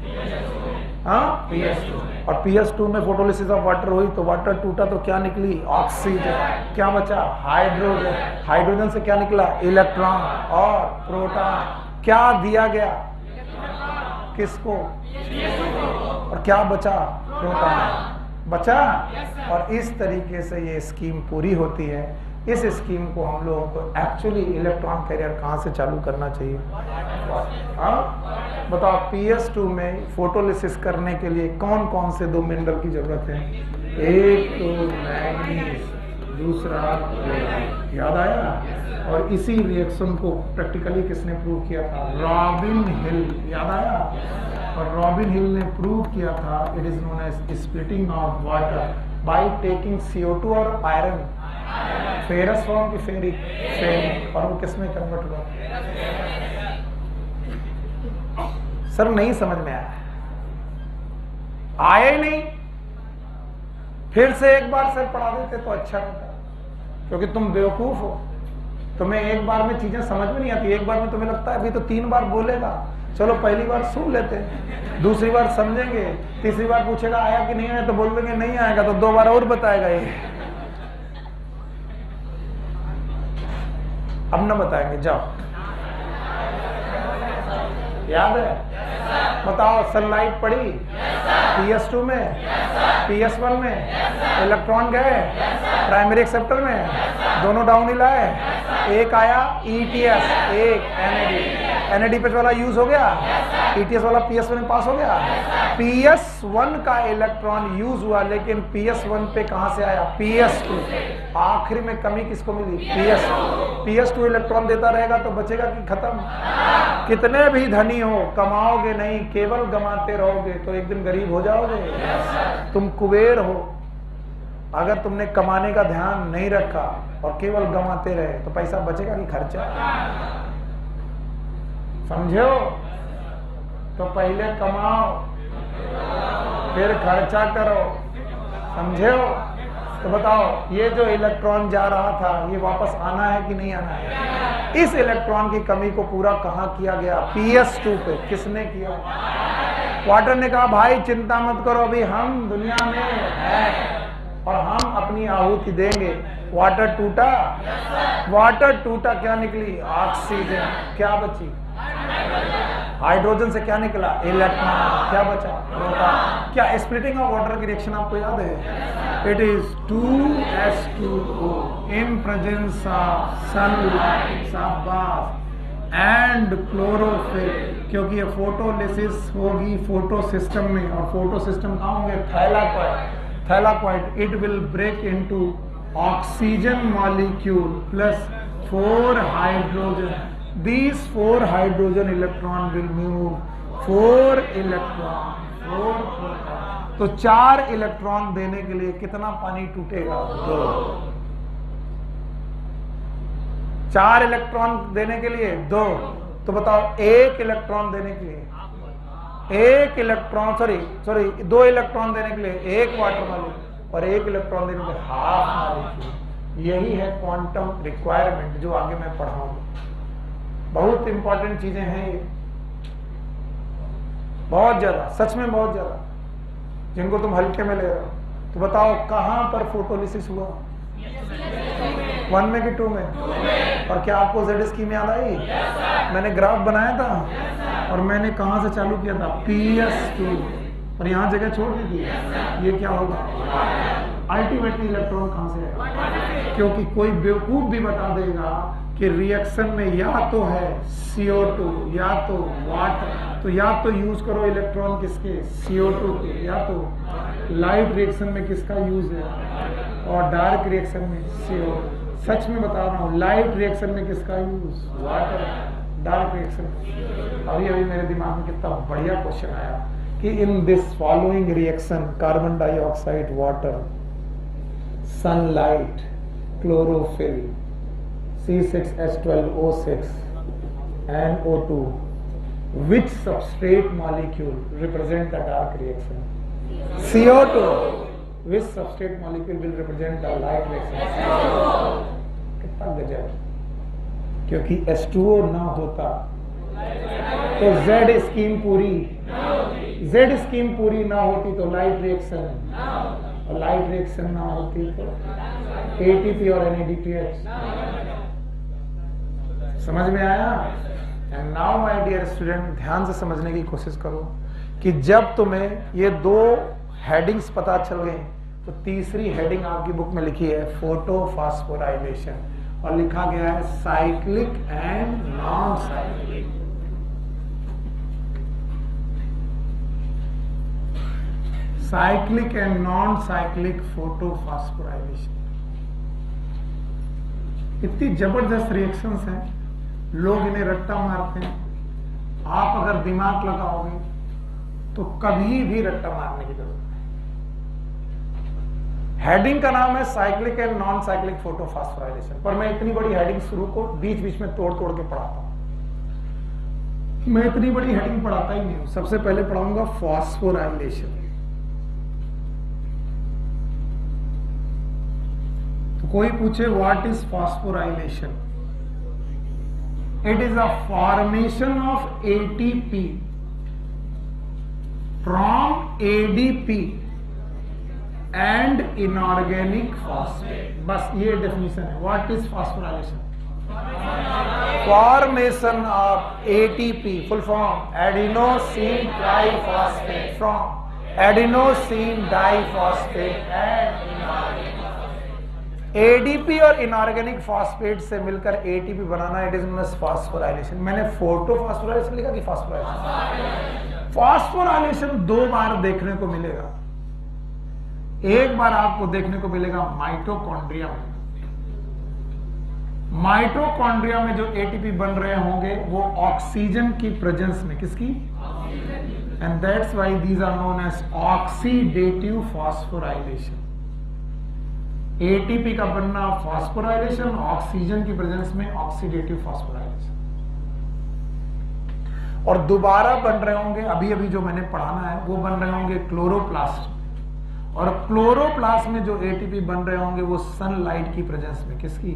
हाँ, PS2। और PS2 में फोटोलिसिस ऑफ वाटर हुई तो वाटर टूटा तो क्या निकली? ऑक्सीजन। क्या बचा? हाइड्रोजन। हाइड्रोजन से क्या निकला? इलेक्ट्रॉन और प्रोटॉन। क्या दिया गया? किसको? और क्या बचा? प्रोटॉन बचा। और इस तरीके से ये स्कीम पूरी होती है। इस स्कीम को हम लोगों को एक्चुअली इलेक्ट्रॉन कैरियर कहाँ से चालू करना चाहिए? हाँ बताओ, PS2 में फोटोलिसिस करने के लिए कौन कौन से 2 मिनरल की जरूरत है? एक तो मैंगनीज, दूसरा याद आया? और इसी रिएक्शन को प्रैक्टिकली किसने प्रूव किया था? Robin Hill. याद आया? और रॉबिन हिल ने प्रूव किया था it is known as splitting of water by taking CO2 और आयरन, फेरस फॉर्म की फेरिक, और वो किस में कन्वर्ट हुआ? सर नहीं समझ में आया? आया ही नहीं? फिर से एक बार सर पढ़ा देते तो अच्छा होता, क्योंकि तुम बेवकूफ हो। तुम्हें एक बार में चीजें समझ में नहीं आती, एक बार में तुम्हें लगता है अभी तो 3 बार बोलेगा, चलो पहली बार सुन लेते हैं, दूसरी बार समझेंगे, तीसरी बार पूछेगा आया कि नहीं आया, तो बोल देंगे नहीं आएगा, तो 2 बार और बताएगा ये। अब ना बताएंगे, जाओ। याद है? बताओ, सनलाइट पड़ी PS2 में, PS1 में, इलेक्ट्रॉन गए प्राइमरी एक्सेप्टर में, दोनों डाउन हिल आए, एक आया ETS, एक NAD वाला यूज हो गया, ETS वाला PS1 में पास हो गया। PS1 का इलेक्ट्रॉन यूज हुआ, लेकिन PS1 पे कहां से आया? PS2। आखिर में कमी किसको मिली? PS2 इलेक्ट्रॉन देता रहेगा तो बचेगा कि खत्म? कितने भी धनी हो, कमाओगे नहीं, केवल गमाते रहोगे तो एक दिन गरीब हो जाओगे। तुम कुबेर हो, अगर तुमने कमाने का ध्यान नहीं रखा और केवल गमाते रहे तो पैसा बचेगा कि खर्चा? समझो? तो पहले कमाओ फिर खर्चा करो, समझे हो? तो बताओ, ये जो इलेक्ट्रॉन जा रहा था ये वापस आना है कि नहीं आना है? इस इलेक्ट्रॉन की कमी को पूरा कहां किया गया? PS2 पे। किसने किया? वाटर ने कहा भाई चिंता मत करो, अभी हम दुनिया में हैं और हम अपनी आहुति देंगे। वाटर टूटा, वाटर टूटा, क्या निकली? ऑक्सीजन। क्या बची? हाइड्रोजन से क्या निकला? इलेक्ट्रॉन। क्या बचा? प्रोटॉन। क्या स्प्लिटिंग ऑफ वाटर की रिएक्शन आपको याद है? It is 2H2O in presence of sunlight and chlorophyll, क्योंकि ये फोटोलिसिस होगी फोटो सिस्टम में, और फोटो सिस्टम कहाँ होंगे? Thylakoid. It will break into oxygen molecule plus 4 hydrogen. These 4 hydrogen electron will move 4 electron, 4 proton। तो 4 इलेक्ट्रॉन देने के लिए कितना पानी टूटेगा? 2। 4 इलेक्ट्रॉन देने के लिए 2। तो बताओ, 1 इलेक्ट्रॉन देने के लिए 1 इलेक्ट्रॉन, सॉरी 2 इलेक्ट्रॉन देने के लिए 1 वाटर मॉलिक्यूल और 1 इलेक्ट्रॉन देने के लिए हाफ मॉलिक्यूल। यही है क्वांटम रिक्वायरमेंट जो आगे मैं पढ़ाऊंगा। बहुत इंपॉर्टेंट चीजें हैं ये, बहुत ज्यादा, सच में बहुत ज्यादा, जिनको तुम हल्के में ले रहे हो। तो बताओ, कहां पर फोटोलिसिस हुआ? 1 में कि 2 में? और क्या आपको Z स्कीम याद आई? मैंने ग्राफ बनाया था और मैंने कहां से चालू किया था? PS2, और यहां जगह छोड़ दी थी। ये क्या होगा? अल्टीमेटली इलेक्ट्रॉन कहां से है? क्योंकि कोई बेवकूफ भी बता देगा कि रिएक्शन में या तो है CO2 या तो वाटर, तो या तो यूज करो इलेक्ट्रॉन किसके? CO2 के, या तो लाइट रिएक्शन में किसका यूज है और डार्क रिएक्शन में CO2। सच में बता रहा हूँ, लाइट रिएक्शन में किसका यूज? वाटर। Dark reaction. अभी मेरे दिमाग में कितना बढ़िया क्वेश्चन आया कि in this following reaction carbon dioxide, water, sunlight, chlorophyll, C6H12O6 and O2, which substrate molecule represent the dark reaction? CO2. Which substrate molecule will represent the light reaction? कितना गजब! क्योंकि H2O ना होता तो Z स्कीम पूरी, Z scheme पूरी ना होती तो लाइट रिएक्शन, और लाइट रिएक्शन ना होती तो ATP और NADPH। समझ में आया? And now my dear student, ध्यान से समझने की कोशिश करो कि जब तुम्हें ये 2 हेडिंग्स पता चल गई तो तीसरी हेडिंग आपकी बुक में लिखी है फोटोफॉस्फोराइलेशन, और लिखा गया है cyclic and non cyclic. Cyclic and non cyclic photophosphorylation. इतनी जबरदस्त रिएक्शंस हैं, लोग इन्हें रट्टा मारते हैं। आप अगर दिमाग लगाओगे तो कभी भी रट्टा मारने की जरूरत नहीं। हेडिंग का नाम है cyclic and non cyclic photophosphorylation, पर मैं इतनी बड़ी हेडिंग शुरू को बीच बीच में तोड़ तोड़ के पढ़ाता हूं। मैं इतनी बड़ी हेडिंग पढ़ाता ही नहीं हूं। सबसे पहले पढ़ाऊंगा फॉस्फोराइलेशन। तो कोई पूछे what is phosphorylation, It is a formation of ATP from ADP and inorganic phosphate. बस ये डेफिनेशन है. What is phosphorylation? Formation of ATP, full form adenosine triphosphate, from adenosine diphosphate and inorganic. ADP और inorganic phosphate से मिलकर ATP बनाना, it is known as phosphorylation. मैंने photophosphorylation लिखा कि फॉस्फोराइलेशन? फॉस्फोराइलेशन दो बार देखने को मिलेगा. एक बार आपको देखने को मिलेगा माइटोकॉन्ड्रिया में. माइटोकॉन्ड्रिया में जो ATP बन रहे होंगे वो ऑक्सीजन की प्रेजेंस में. किसकी? And that's why these are known as oxidative phosphorylation. ATP का बनना फॉस्फोराइलेशन, ऑक्सीजन की प्रेजेंस में ऑक्सीडेटिव फॉस्फोराइलेशन. और दोबारा बन रहे होंगे, अभी अभी जो मैंने पढ़ाना है वो बन रहे होंगे क्लोरोप्लास्ट. और क्लोरोप्लास्ट में जो ATP बन रहे होंगे वो सनलाइट की प्रेजेंस में. किसकी?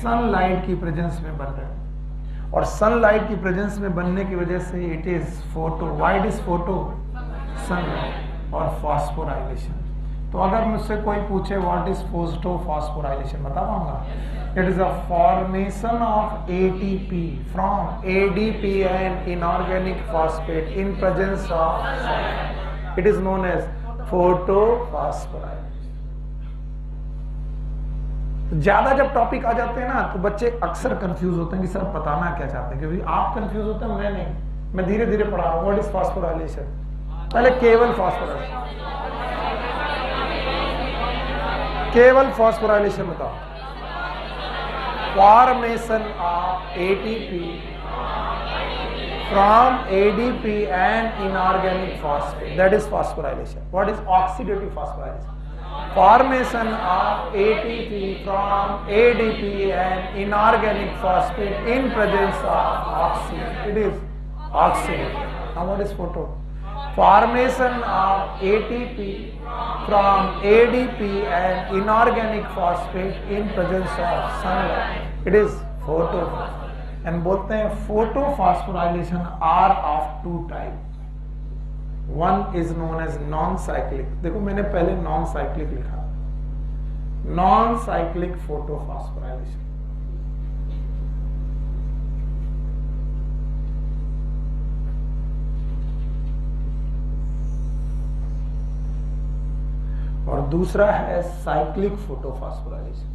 सनलाइट की प्रेजेंस में बन रहे हैं. और सनलाइट की प्रेजेंस में बनने की वजह से it is photo. Why it is photo? Sunlight और फॉस्फोराइलेशन. तो अगर मुझसे कोई पूछे व्हाट इज फोटोफॉस्फोराइलेशन, बता पाऊंगा? It is a formation of ATP from ADP and inorganic phosphate in presence of sunlight. It is known as photophosphorylation. ज्यादा जब टॉपिक आ जाते हैं ना तो बच्चे अक्सर कंफ्यूज होते हैं कि सर बताना क्या चाहते हैं. क्योंकि आप कंफ्यूज होते हैं, मैं नहीं. मैं धीरे धीरे पढ़ा रहा हूं. What is phosphorylation? पहले केवल फॉस्फोराइलेशन, केवल फॉस्फोराइलेशन बताओ. Formation of ATP from ADP and inorganic phosphate, that is phosphorylation. What is oxidative phosphorylation? Formation of ATP from ADP and inorganic phosphate in presence of oxygen. It is oxygen. Now what is photo? Formation of ATP from ADP and inorganic phosphate in presence of sunlight. It is photo. And बोलते हैं photophosphorylation are of two types. One is known as non-cyclic. देखो मैंने पहले non-cyclic लिखा. Non-cyclic photophosphorylation. और दूसरा है cyclic photophosphorylation.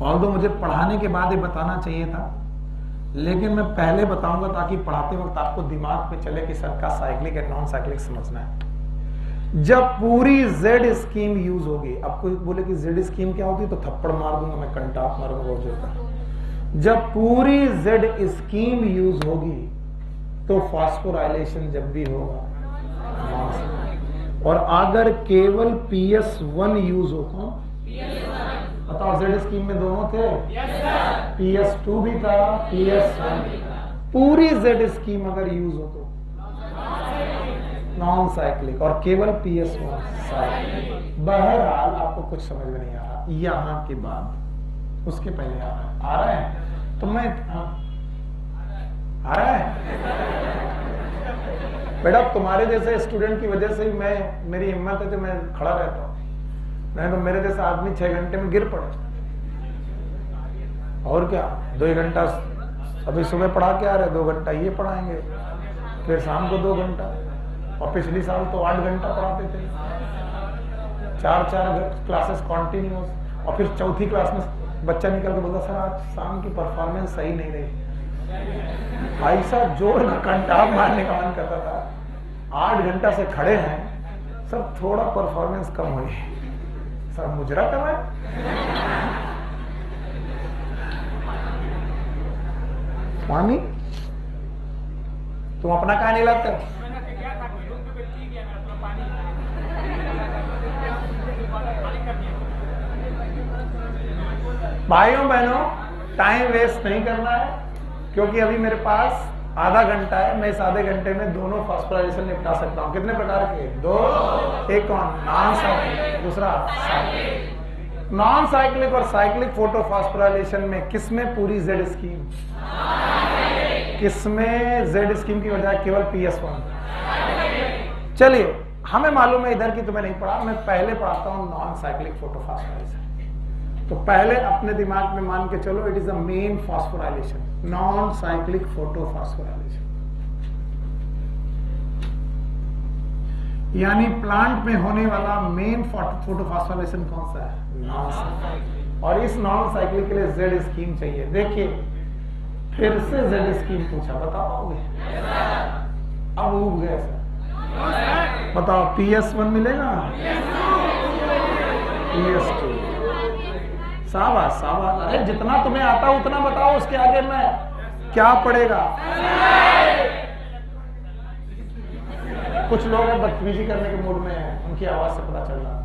Although मुझे पढ़ाने के बाद ही बताना चाहिए था, लेकिन मैं पहले बताऊंगा ताकि पढ़ाते वक्त आपको दिमाग में चले कि सर का साइक्लिक एंड नॉन साइक्लिक समझना है. जब पूरी Z स्कीम यूज होगी, अब कोई बोले कि Z स्कीम क्या होती है तो थप्पड़ मार दूंगा मैं, कंटाप मारूंगा बहुत जोर. जब पूरी Z स्कीम यूज होगी तो फॉस्फोराइलेशन जब भी होगा. और अगर केवल PS1 यूज हो तो बताओ, Z स्कीम में दोनों थे? yes, PS2 भी था, PS1 भी था. पूरी Z स्कीम अगर यूज हो तो नॉन साइक्लिक और केवल PS1 साइक्लिक. बहरहाल आपको कुछ समझ में नहीं आ रहा यहाँ के बाद, उसके पहले आ रहा है तो मैं आ रहा है बेटा. तुम्हारे जैसे स्टूडेंट की वजह से मेरी हिम्मत है कि मैं खड़ा रहता हूँ. नहीं तो मेरे जैसा आदमी 6 घंटे में गिर पड़े. और क्या 2 घंटा अभी सुबह पढ़ा के आ रहे, 2 घंटा ये पढ़ाएंगे, फिर शाम को 2 घंटा. और पिछली साल तो 8 घंटा पढ़ाते थे, 4 क्लासेस कॉन्टिन्यूस. और फिर चौथी क्लास में बच्चा निकल के बोलता सर आज शाम की परफॉर्मेंस सही नहीं रही. ऐसा जोर का कंटाप मारने का मन करता था. 8 घंटा से खड़े हैं सर, थोड़ा परफॉर्मेंस कम हुई. सर मुजरा कर रहा है मामी, तुम अपना कहा नहीं लाते? भाइयों बहनों, टाइम वेस्ट नहीं करना है, क्योंकि अभी मेरे पास आधा घंटा है. मैं इस आधे घंटे में दोनों फॉस्फोराइलेशन निपटा सकता हूं. कितने प्रकार के? 2. एक कौन? नॉन साइक्लिक, दूसरा साइक्लिक. नॉन साइक्लिक और साइक्लिक फोटोफॉस्फोराइलेशन में किसमें पूरी जेड स्कीम, किसमें जेड स्कीम की बजाय केवल PS1? चलिए, हमें मालूम है इधर की तो मैं नहीं पढ़ा, मैं पहले पढ़ाता हूं नॉन साइक्लिक फोटोफॉस्फोराइलेशन। तो पहले अपने दिमाग में मान के चलो, it is a main phosphorylation, non cyclic photophosphorylation. यानी प्लांट में होने वाला मेन फोटोफॉस्फोराइलेशन कौन सा है? Non cyclic. और इस नॉन साइक्लिक के लिए जेड स्कीम चाहिए। देखिए फिर से जेड स्कीम पूछा, बता पाओगे? अब उब गए सर, बताओ PS1 मिलेगा? PS2। शाबाश शाबाश, अरे जितना तुम्हें आता उतना बताओ, उसके आगे मैं क्या पड़ेगा? कुछ लोग हैं बदतमीजी करने के मूड में हैं, उनकी आवाज से पता चल रहा।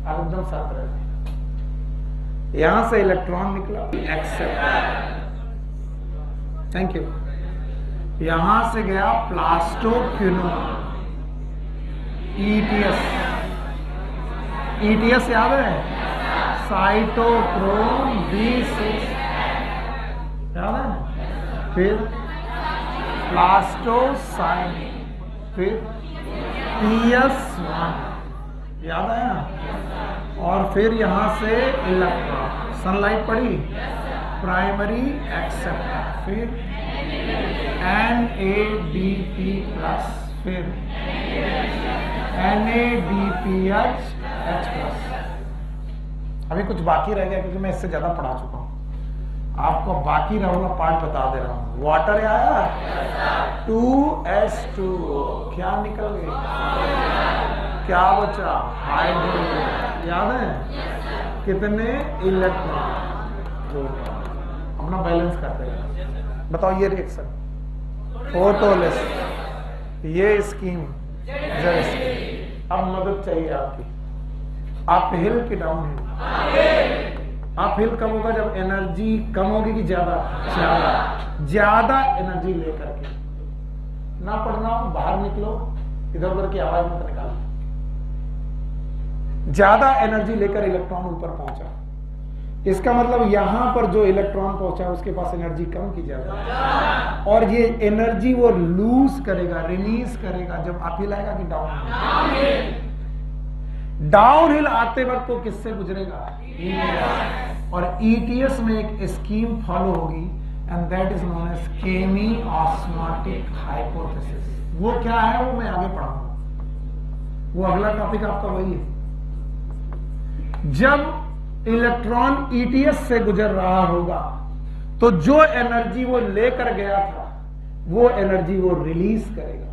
आप एकदम शांत रहे। यहां से इलेक्ट्रॉन निकला, एक्सेप्ट, थैंक यू। यहां से गया प्लास्टोक्विनोन, ETS याद है? साइटोक्रोम B6 याद है? फिर प्लास्टोसाइन, फिर PS1 याद है? और फिर यहां से इलेक्ट्रॉन, सनलाइट पड़ी, प्राइमरी एक्सेप्टर, फिर NADP+, फिर NADPH H+। अभी कुछ बाकी रह गया क्योंकि मैं इससे ज्यादा पढ़ा चुका हूं। आपको बाकी रहा वाला पार्ट बता दे रहा हूं। वाटर आया, 2H2O, क्या निकल गई? क्या बचा? हाइड्रोजन। याद है? कितने इलेक्ट्रॉन? अपना बैलेंस करते हैं। बताओ ये रिएक्शन, फोटोलिसिस, ये स्कीम, जेड स्कीम। अब मदद चाहिए आपकी, अप हिल की डाउन हिल? अप हिल कब होगा? जब एनर्जी कम होगी कि ज्यादा? ज्यादा एनर्जी लेकर के। ना पढ़ना हो बाहर निकलो, इधर उधर की आवाज मत निकालो। ज्यादा एनर्जी लेकर इलेक्ट्रॉन ऊपर पहुंचा, इसका मतलब यहां पर जो इलेक्ट्रॉन पहुंचा उसके पास एनर्जी कम की ज्यादा, और ये एनर्जी वो लूज करेगा, रिलीज करेगा जब अप हिल आएगा कि डाउन हिल? डाउन हिल आते वक्त वो किससे गुजरेगा? और ETS में एक स्कीम फॉलो होगी, and that is known as chemiosmotic hypothesis. वो क्या है वो मैं आगे पढ़ाऊंगा, वो अगला टॉपिक आपका वही है। जब इलेक्ट्रॉन ETS से गुजर रहा होगा तो जो एनर्जी वो लेकर गया था वो एनर्जी वो रिलीज करेगा,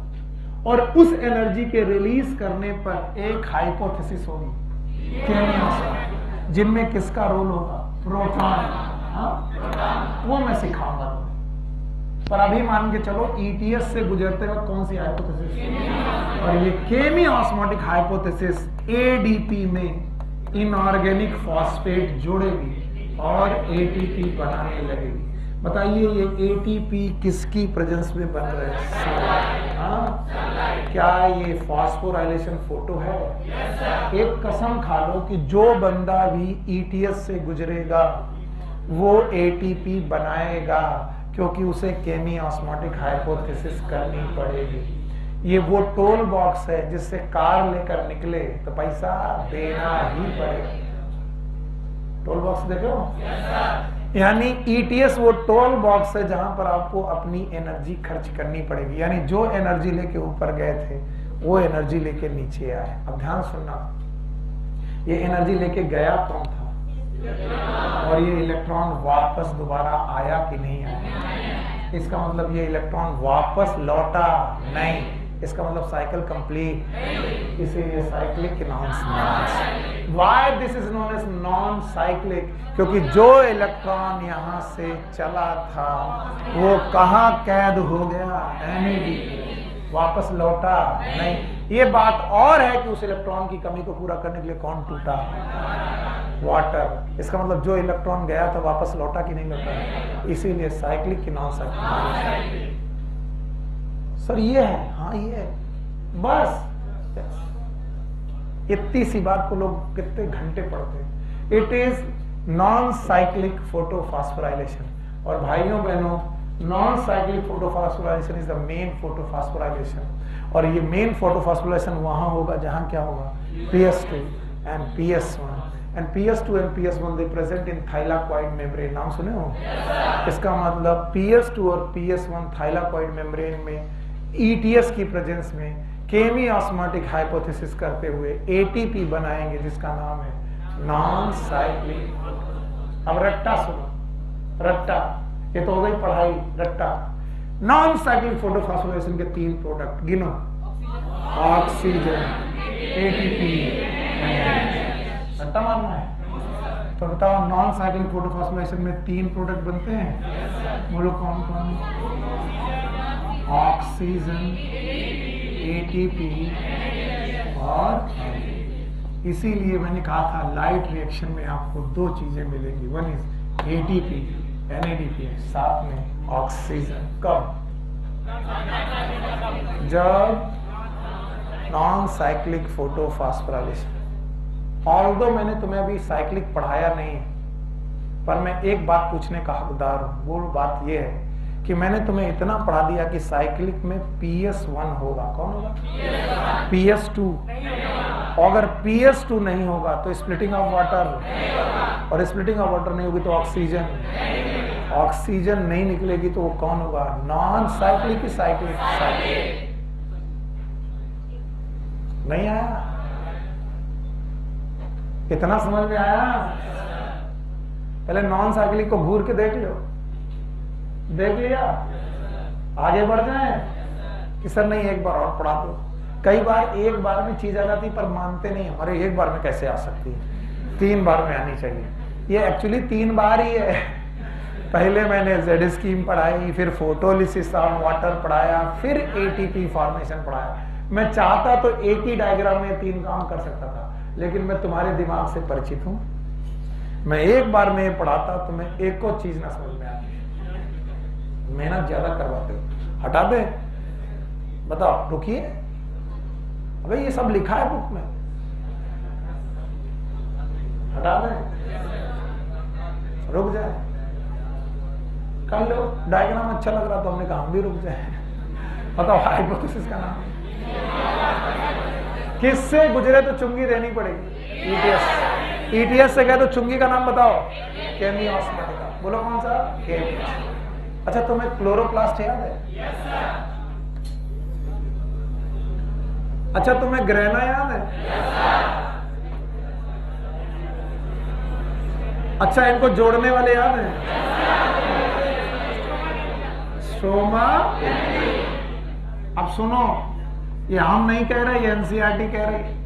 और उस एनर्जी के रिलीज करने पर एक हाइपोथेसिस होगी, जिनमें किसका रोल होगा? प्रोटॉन। वो मैं सिखाऊंगा तुम्हें, पर अभी मान के चलो ETS से गुजरते वक्त कौन सी हाइपोथेसिस? और ये केमी ऑस्मोटिक हाइपोथेसिस ADP में इनऑर्गेनिक फॉस्फेट जोड़ेगी और ATP बनाने लगेगी। बताइए ये ATP किसकी प्रेजेंस में बन रहे हैं? क्या ये फॉस्फोराइलेशन फोटो है? एक कसम खा लो कि जो बंदा भी ETS से गुजरेगा वो ATP बनाएगा, क्योंकि उसे केमी ऑस्मोटिक हाइपोथेसिस करनी पड़ेगी। ये वो टोल बॉक्स है जिससे कार लेकर निकले तो पैसा देना ही पड़ेगा। टोल बॉक्स देखो, यानी ETS वो टोल बॉक्स है जहां पर आपको अपनी एनर्जी खर्च करनी पड़ेगी। यानी जो एनर्जी लेके ऊपर गए थे वो एनर्जी लेके नीचे आए। अब ध्यान सुनना, ये एनर्जी लेके गया कौन था, और ये इलेक्ट्रॉन वापस दोबारा आया कि नहीं आया? इसका मतलब ये इलेक्ट्रॉन वापस लौटा नहीं, इसका मतलब साइकिल कंप्लीट। इसीलिए cyclic non. Why this is known as non cyclic? क्योंकि जो इलेक्ट्रॉन यहां से चला था वो कहां कैद हो गया? NAD, वापस लौटा नहीं। ये बात और है कि उस इलेक्ट्रॉन की कमी को पूरा करने के लिए कौन टूटा? वाटर। इसका मतलब जो इलेक्ट्रॉन गया था वापस लौटा कि नहीं लौटा? इसीलिए साइक्लिक की नॉन साइक्लिक। सर ये है, हाँ ये है, बस इतनी सी बात को लोग कितने घंटे पढ़ते हैं। It is non cyclic photophosphorylation. और भाइयों बहनों, non cyclic photophosphorylation is the main photophosphorylation. और ये मेन फोटोफॉस्फोराइलेशन वहां होगा जहां क्या होगा, PS2 and PS1। And PS2 and PS1 they present in thylakoid membrane. नाम सुने हो? इसका मतलब PS2 और PS1 थाइलाकॉइड मेम्ब्रेन में ETS की प्रेजेंस में केमी ऑस्मोटिक हाइपोथेसिस करते हुए ATP बनाएंगे जिसका नाम है नॉन साइक्लिक। अब रट्टा सुनो, रट्टा, ये तो हो गई पढ़ाई, रट्टा। नॉन साइक्लिक फोटोफॉस्फोराइलेशन के 3 प्रोडक्ट गिनो, ऑक्सीजन, ATP, रट्टा मारना है। तो बताओ नॉन साइक्लिक फोटोफॉस्फोराइलेशन में 3 प्रोडक्ट बनते हैं, बोलो कौन कौन? ऑक्सीजन, ATP और इसीलिए मैंने कहा था लाइट रिएक्शन में आपको 2 चीजें मिलेंगी, वन इज ATP, NADPH, साथ में ऑक्सीजन। कब? जब नॉन साइक्लिक फोटोफॉस्फोराइलेशन। ऑल्दो मैंने तुम्हें अभी साइक्लिक पढ़ाया नहीं, पर मैं एक बात पूछने का हकदार हूं। वो बात ये है कि मैंने तुम्हें इतना पढ़ा दिया कि साइक्लिक में PS1 होगा। कौन होगा? PS2। अगर PS2 नहीं होगा तो स्प्लिटिंग ऑफ वाटर, और स्प्लिटिंग ऑफ वाटर नहीं होगी तो ऑक्सीजन, ऑक्सीजन नहीं निकलेगी तो वो कौन होगा? नॉन साइक्लिक की साइक्लिक। नहीं आया? इतना समझ में आया? पहले नॉन साइक्लिक को घूर के देख लो, देख लिया, आगे बढ़ जाए कि सर नहीं एक बार और पढ़ा दो। कई बार एक बार में चीज आ जाती पर मानते नहीं, हमारे एक बार में कैसे आ सकती है, 3 बार में आनी चाहिए। ये एक्चुअली 3 बार ही है। पहले मैंने Z स्कीम पढ़ाई, फिर फोटोलिसिस ऑफ वाटर पढ़ाया, फिर ATP फॉर्मेशन पढ़ाया। मैं चाहता तो एक ही डायग्राम में 3 काम कर सकता था, लेकिन मैं तुम्हारे दिमाग से परिचित हूं। मैं एक बार में पढ़ाता तो मैं एक को चीज ना समझ में आती। मेहनत ज्यादा करवाते हो, हटा दे। बताओ, रुकिए, अबे ये सब लिखा है बुक में, हटा दे, रुक जाए। कर लो, डायग्राम अच्छा लग रहा तो हमने कहा हम भी रुक जाए। बताओ हाइपोथेसिस का नाम किससे गुजरे तो चुंगी देनी पड़ेगी? ETS से गए तो चुंगी का नाम बताओ। केमी ऑस्मोटिक। बोलो कौन सा? केमी। अच्छा, तुम्हें क्लोरोप्लास्ट याद है? अच्छा, तुम्हें ग्रेना याद है? अच्छा, इनको जोड़ने वाले याद है? स्ट्रोमा। अब सुनो, ये हम नहीं कह रहे, ये NCERT कह रही है।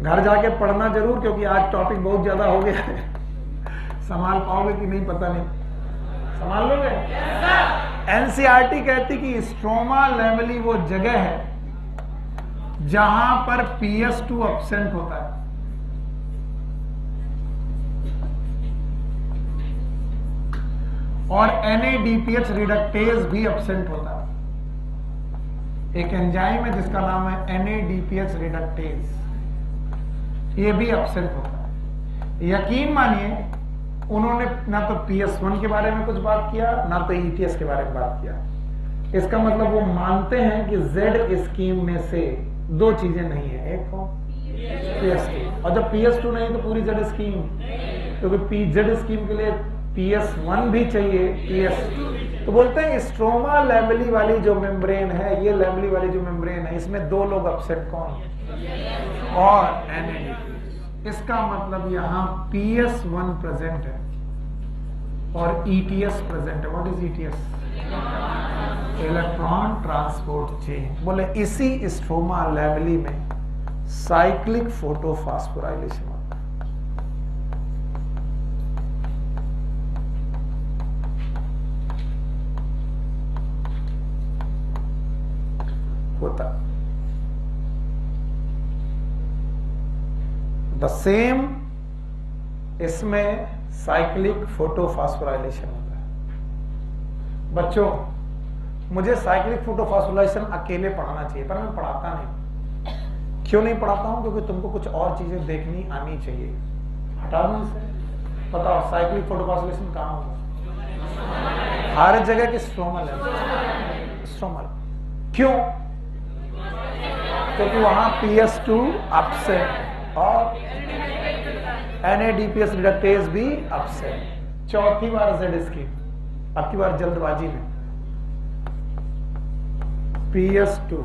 घर जाके पढ़ना जरूर, क्योंकि आज टॉपिक बहुत ज्यादा हो गया है। संभाल पाओगे कि नहीं पता नहीं, संभाल लोगे? NCERT कहती कि स्ट्रोमा लेमली वो जगह है जहां पर PS2 एब्सेंट होता है। और NADPH रिडक्टेज भी एब्सेंट होता है। एक एंजाइम है जिसका नाम है NADPH रिडक्टेज, ये भी एब्सेंट होता है। यकीन मानिए, उन्होंने ना तो PS1 के बारे में कुछ बात किया, ना तो ETS के बारे में बात किया। इसका मतलब वो मानते हैं कि Z स्कीम में से 2 चीजें नहीं है, एक हो PS2, और जब PS2 नहीं तो पूरी Z स्कीम, क्योंकि Z स्कीम के लिए PS1 भी चाहिए, PS2। तो बोलते हैं स्ट्रोमा लेमली वाली जो मेम्ब्रेन है, ये लेमली वाली जो मेम्ब्रेन है, इसमें 2 लोग एब्सेंट, कौन? और NADPH। इसका मतलब यहां PS1 प्रेजेंट है और ETS प्रेजेंट है। What is ETS? Electron transport chain. बोले इसी स्ट्रोमा लेमली में साइक्लिक फोटोफॉस्फोराइलेशन होता। द सेम इसमें साइक्लिक फोटोफॉस्फोराइलेशन होता है। बच्चों, मुझे साइक्लिक फोटोफॉस्फोराइलेशन अकेले पढ़ाना चाहिए, पर मैं पढ़ाता नहीं। क्यों नहीं पढ़ाता हूं? क्योंकि तुमको कुछ और चीजें देखनी आनी चाहिए। हटा दूं इसे? बताओ साइक्लिक फोटोफॉस्फोराइलेशन कहाँ होगा? हर जगह की स्ट्रोमल है, स्ट्रोमल। क्यों? क्योंकि वहां PS2 अपसेट और NADPS रिडक्टेज भी अपसेट। चौथी बार Z स्कीम, अब की बार जल्दबाजी में। PS2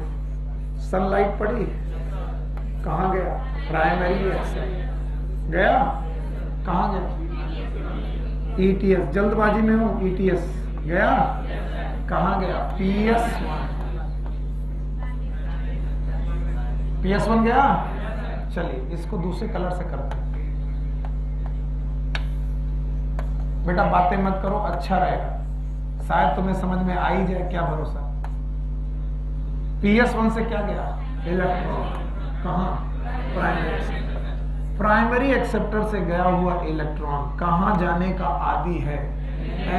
सनलाइट पड़ी, कहां गया? प्राइमरी एक्सेप्ट गया, कहां गया? ETS, जल्दबाजी में हूं, ETS गया, कहां गया? PS1 गया। चलिए इसको दूसरे कलर से करते हैं। बेटा बातें मत करो, अच्छा रहेगा, शायद तुम्हें समझ में आ ही जाए, क्या भरोसा। PS1 से क्या गया? इलेक्ट्रॉन, कहां? प्राइमरी एक्सेप्टर से गया हुआ इलेक्ट्रॉन कहां जाने का आदी है?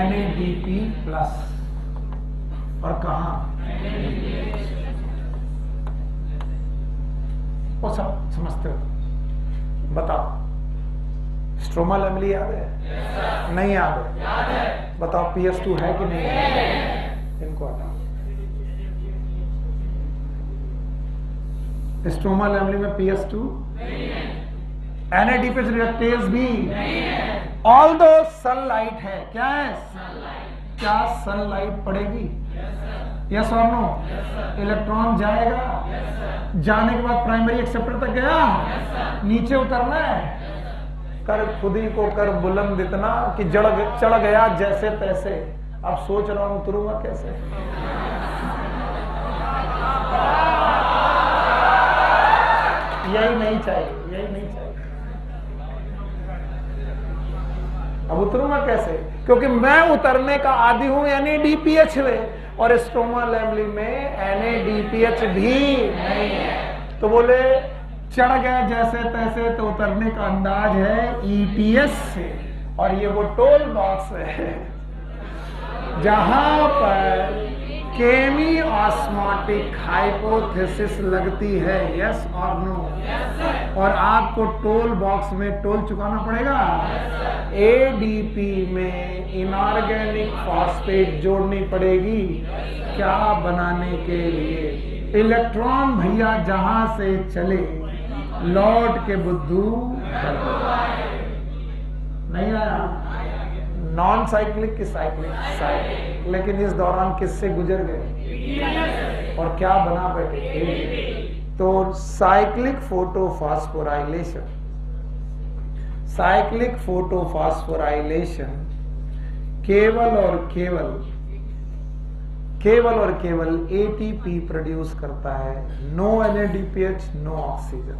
NADP प्लस, और कहां? वो सब समझते हो? बताओ स्ट्रोमल एमिली याद है? नहीं याद है? बताओ PS2 है कि नहीं है? इनको हटाओ। स्ट्रोमल एमिली में PS2, NADPS रिडक्टेज भी, ऑल दो सनलाइट है। क्या है? क्या सनलाइट पड़ेगी? यस और नो? इलेक्ट्रॉन जाएगा, जाने के बाद प्राइमरी एक्सेप्टर तक गया, नीचे उतरना है। कर खुद ही को कर बुलंद इतना कि चढ़ गया जैसे तैसे। अब सोच रहा हूं उतरूंगा कैसे। यही नहीं चाहिए, यही नहीं चाहिए। अब उतरूंगा कैसे? क्योंकि मैं उतरने का आदी हूं NADPH में, और स्ट्रोमल एमिली में NADPH भी नहीं है। तो बोले चढ़ गए जैसे तैसे, तो उतरने का अंदाज है ETS से। और ये वो टोल बॉक्स है जहां पर केमी ऑस्मोटिक हाइपोथेसिस लगती है। यस और नो? और आपको टोल बॉक्स में टोल चुकाना पड़ेगा। ADP में इनऑर्गेनिक फॉस्फेट जोड़नी पड़ेगी। क्या बनाने के लिए? इलेक्ट्रॉन भैया जहां से चले लौट के बुद्धू नहीं आया। नॉन साइक्लिक की साइक्लिक, लेकिन इस दौरान किससे गुजर गए और क्या बना बैठे? तो साइक्लिक फोटोफॉस्फोराइलेशन, साइक्लिक फोटोफॉस्फोराइलेशन केवल और केवल ATP प्रोड्यूस करता है। No NADPH, no oxygen.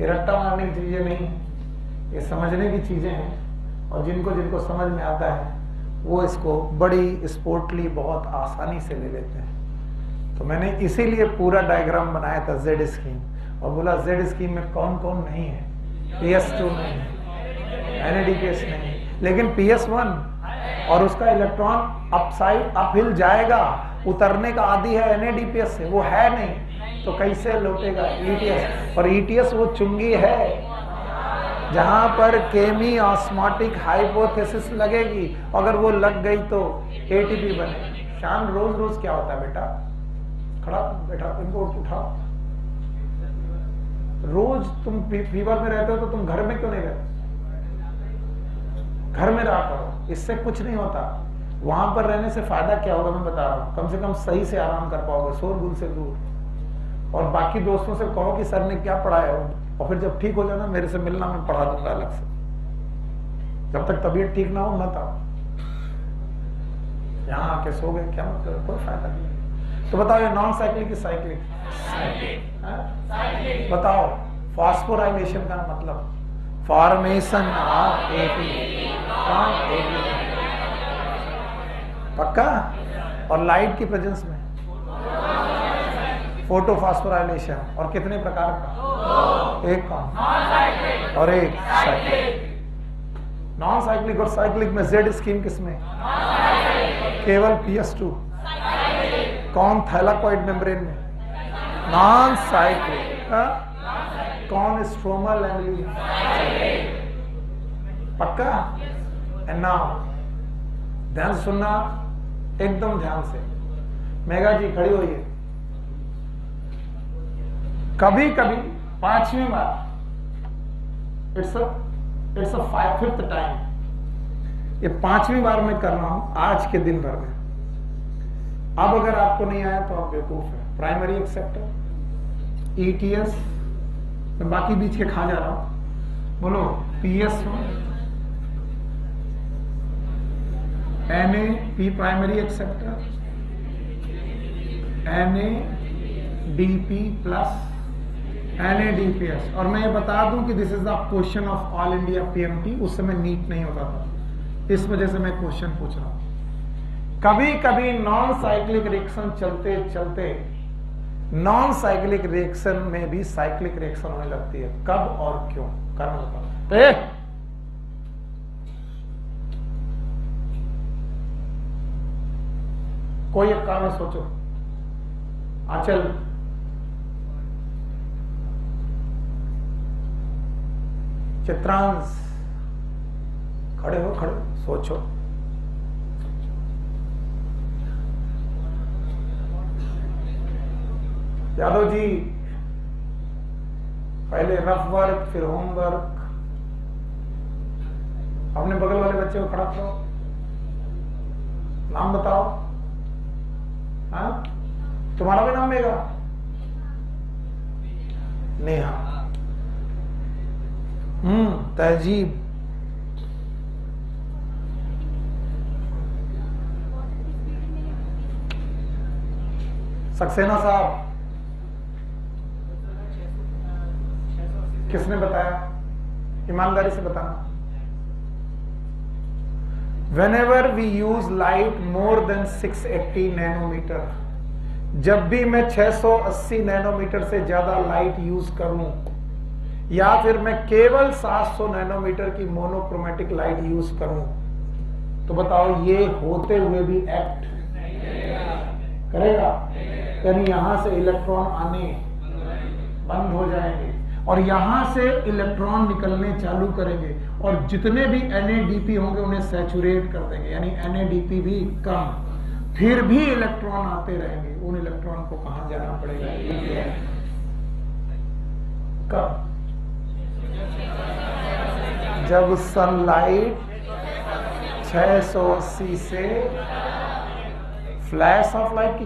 ये रट्टा मारने की चीजें नहीं है, ये समझने की चीजें हैं। और जिनको समझ में आता है वो इसको बड़ी स्पोर्टली बहुत आसानी से ले लेते हैं। तो मैंने इसीलिए पूरा डायग्राम बनाया था Z स्कीम, और बोला Z स्कीम में कौन कौन नहीं है। PS2 नहीं है, NADPH नहीं, लेकिन PS1 और उसका इलेक्ट्रॉन अपसाइड अपहिल जाएगा, उतरने का आदी है NADPH से, वो है नहीं, तो कैसे लौटेगा? ETS। और ETS वो चुंगी है जहां पर केमी ऑस्मोटिक हाइपोथेसिस लगेगी। अगर वो लग गई तो ATP बनेगी। शाम रोज रोज क्या होता है बेटा? खड़ा बैठा, इनको उठाओ। रोज तुम फीवर में रहते हो तो तुम घर में क्यों नहीं रहते? घर में रहा करो, इससे कुछ नहीं होता। वहां पर रहने से फायदा क्या होगा मैं बता रहा हूं। कम से कम सही से आराम कर पाओगे, शोरगुल से दूर। और बाकी दोस्तों से कहो कि सर ने क्या पढ़ाया, और फिर जब ठीक हो जाना मेरे से मिलना, मैं पढ़ा दूंगा अलग से। जब तक तबीयत ठीक ना हो मत आओ। यहाँ आके सो गए क्या मतलब, कोई फायदा नहीं। तो बताओ ये नॉन साइक्लिक की साइक्लिक? बताओ फॉस्फोराइलेशन का मतलब फॉर्मेशन ऑफ ATP। पक्का? और लाइट की प्रेजेंस में फोटोफॉस्फोराइलेशन। और कितने प्रकार का? एक कौन? और एक साइक्लिक। नॉन साइक्लिक और साइक्लिक में Z स्कीम किसमें? केवल PS2। कौन? थैलाकॉइड मेम्ब्रेन में। Non cyclic. कौन स्ट्रोमल एंड पक्का? एंड नाउ ध्यान से सुनना, एकदम ध्यान से। मेघा जी खड़ी होइए। कभी कभी 5वीं बार, इट्स अ 5th टाइम, ये 5वीं बार मैं कर रहा हूं आज के दिन भर में। अब अगर आपको नहीं आया तो आप बेवकूफ है। प्राइमरी एक्सेप्टर, ETS, मैं बाकी बीच के खा जा रहा हूं। बोलो PS1, NA, P primary acceptor, NADP plus NADPS। और मैं ये बता दूं कि this is the question of all India PMT। उस समय नीट नहीं होता था, इस वजह से मैं क्वेश्चन पूछ रहा हूं। कभी कभी नॉन साइक्लिक रिएक्शन चलते चलते नॉन साइक्लिक रिएक्शन में भी साइक्लिक रिएक्शन होने लगती है। कब और क्यों? कारण बताओ। कोई एक कारण सोचो। आंचल, चित्रांश, खड़े हो, खड़े सोचो। यादव जी, पहले रफ वर्क फिर होमवर्क। अपने बगल वाले बच्चे को खड़ा करो, नाम बताओ। हाँ, तुम्हारा भी नाम मेगा? नेहा। तहजीब, सक्सेना साहब, किसने बताया? ईमानदारी से बताना। Whenever we use light more than 680 nanometre, जब भी मैं 680 नैनोमीटर से ज्यादा लाइट यूज करूं या फिर मैं केवल 700 नैनोमीटर की मोनोक्रोमेटिक लाइट यूज करूं, तो बताओ ये होते हुए भी एक्ट करेगा? यानी यहां से इलेक्ट्रॉन आने बंद हो जाएंगे और यहां से इलेक्ट्रॉन निकलने चालू करेंगे और जितने भी NADP होंगे उन्हें सैचुरेट कर देंगे, यानी NADP भी कम, फिर भी इलेक्ट्रॉन आते रहेंगे। उन इलेक्ट्रॉन को कहां जाना पड़ेगा? कब? जब सनलाइट 680 से फ्लैश ऑफ लाइट की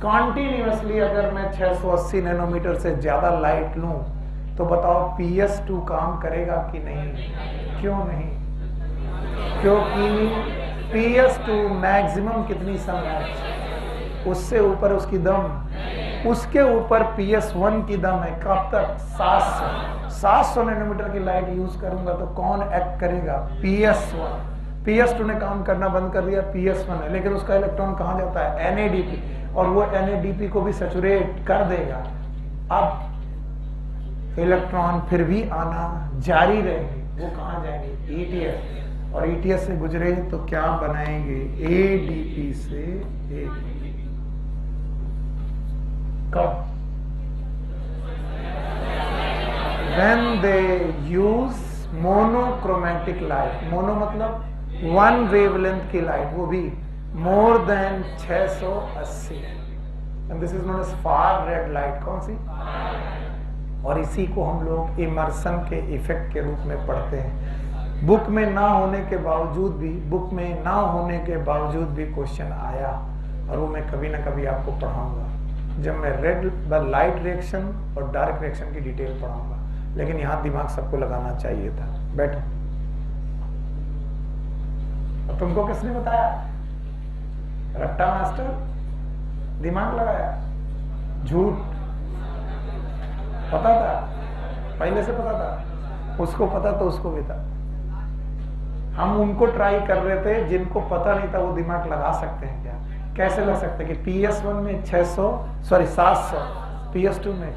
कॉन्टिन्यूसली अगर मैं 680 नैनोमीटर से ज्यादा लाइट लूं तो बताओ PS2 काम करेगा कि नहीं? क्यों नहीं? क्योंकि PS2 मैक्सिमम कितनी सनलाइट, उससे ऊपर उसकी दम, उसके ऊपर PS1 की दम है। कब तक? 700 नैनोमीटर की लाइट यूज करूंगा तो कौन एक्ट करेगा? PS1। PS2 ने काम करना बंद कर दिया, PS1 है, लेकिन उसका इलेक्ट्रॉन कहां जाता है? NADP, और वो NADP को भी सैचुरेट कर देगा। अब इलेक्ट्रॉन फिर भी आना जारी रहेंगे, वो कहां जाएंगे? ETS, और ETS से गुजरे तो क्या बनाएंगे? ADP से ADP। कब? When they use monochromatic light, mono मतलब वन वेवलेंथ की लाइट, वो भी more than 680, and this is known as far red light. कौन सी? और इसी को हम लोग इमर्सन के इफेक्ट के रूप में पढ़ते हैं। बुक में ना होने के बावजूद भी क्वेश्चन आया, और वो मैं कभी ना कभी आपको पढ़ाऊंगा जब मैं रेड लाइट रिएक्शन और डार्क रिएक्शन की डिटेल पढ़ाऊंगा। लेकिन यहां दिमाग सबको लगाना चाहिए था। बैठो। और तुमको किसने बताया? रट्टा मास्टर, दिमाग लगाया, झूठ। पता था, पहले से पता था, उसको पता तो उसको भी था। हम उनको ट्राई कर रहे थे जिनको पता नहीं था वो दिमाग लगा सकते हैं क्या? कैसे लग सकते हैं कि PS1 में 700, PS2 में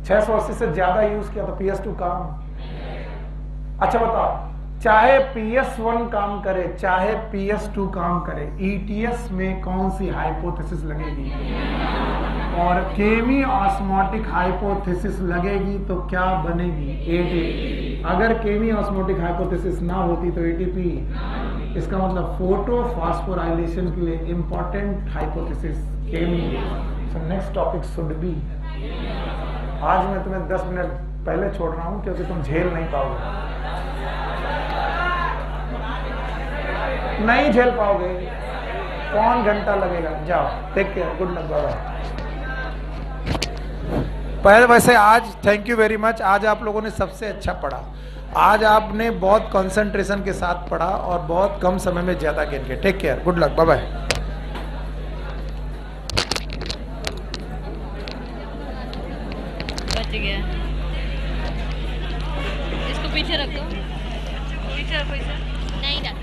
680 से ज्यादा यूज किया तो PS2 काम। अच्छा बताओ, चाहे PS1 काम करे चाहे PS2 काम करे, ETS में कौन सी हाइपोथेसिस लगेगी? और केमी ऑस्मोटिक हाइपोथेसिस लगेगी तो क्या बनेगी? ATP। अगर केमी ऑस्मोटिक हाइपोथेसिस ना होती तो ATP। इसका मतलब फोटो फास्फोराइलेशन के लिए important hypothesis chemi. So next topic should be, आज मैं तुम्हें 10 मिनट पहले छोड़ रहा हूं क्योंकि तुम झेल नहीं पाओगे, नहीं झेल पाओगे। कौन घंटा लगेगा? जाओ, take care, good luck, bye. पहले वैसे आज थैंक यू वेरी मच, आज आप लोगों ने सबसे अच्छा पढ़ा। आज आपने बहुत कंसंट्रेशन के साथ पढ़ा और बहुत कम समय में ज्यादा गेन किया। Take care, good luck, bye bye. बच गया, इसको पीछे रख दो, पीछे रखो इसे, नहीं रख।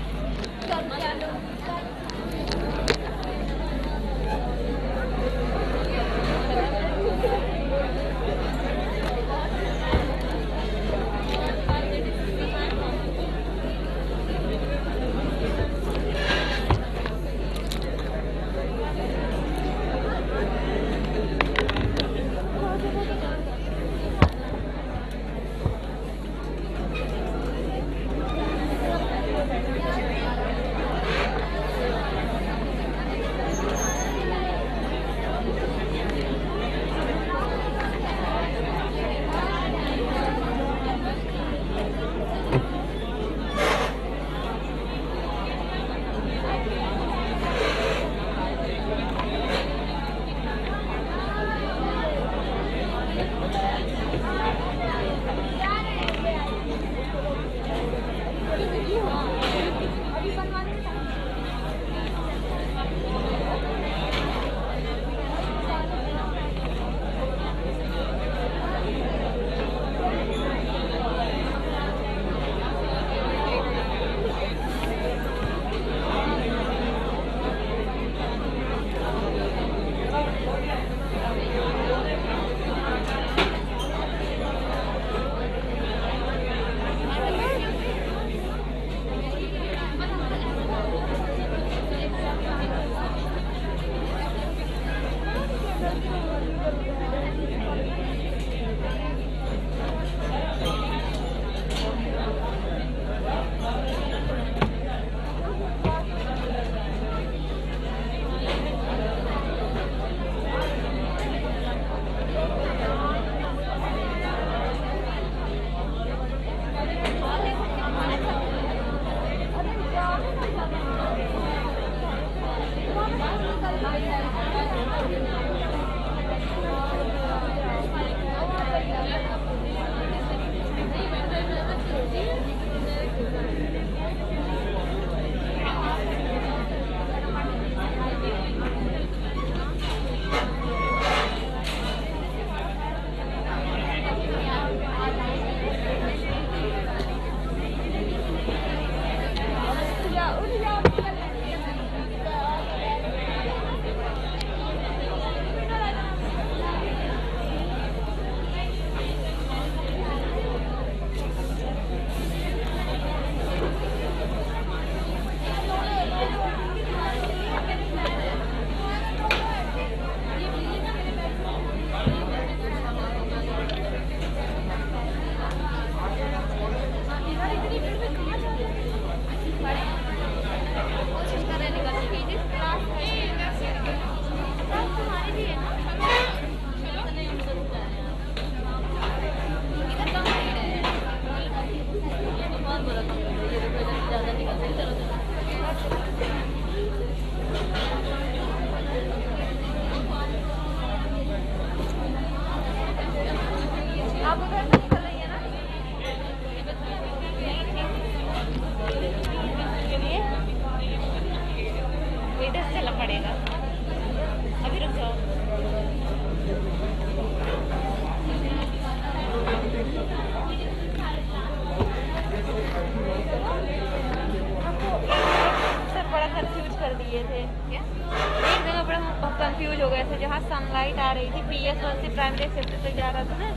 सनलाइट आ रही थी PS1 से प्राइमरी सेक्टर तक जा रहा था ना,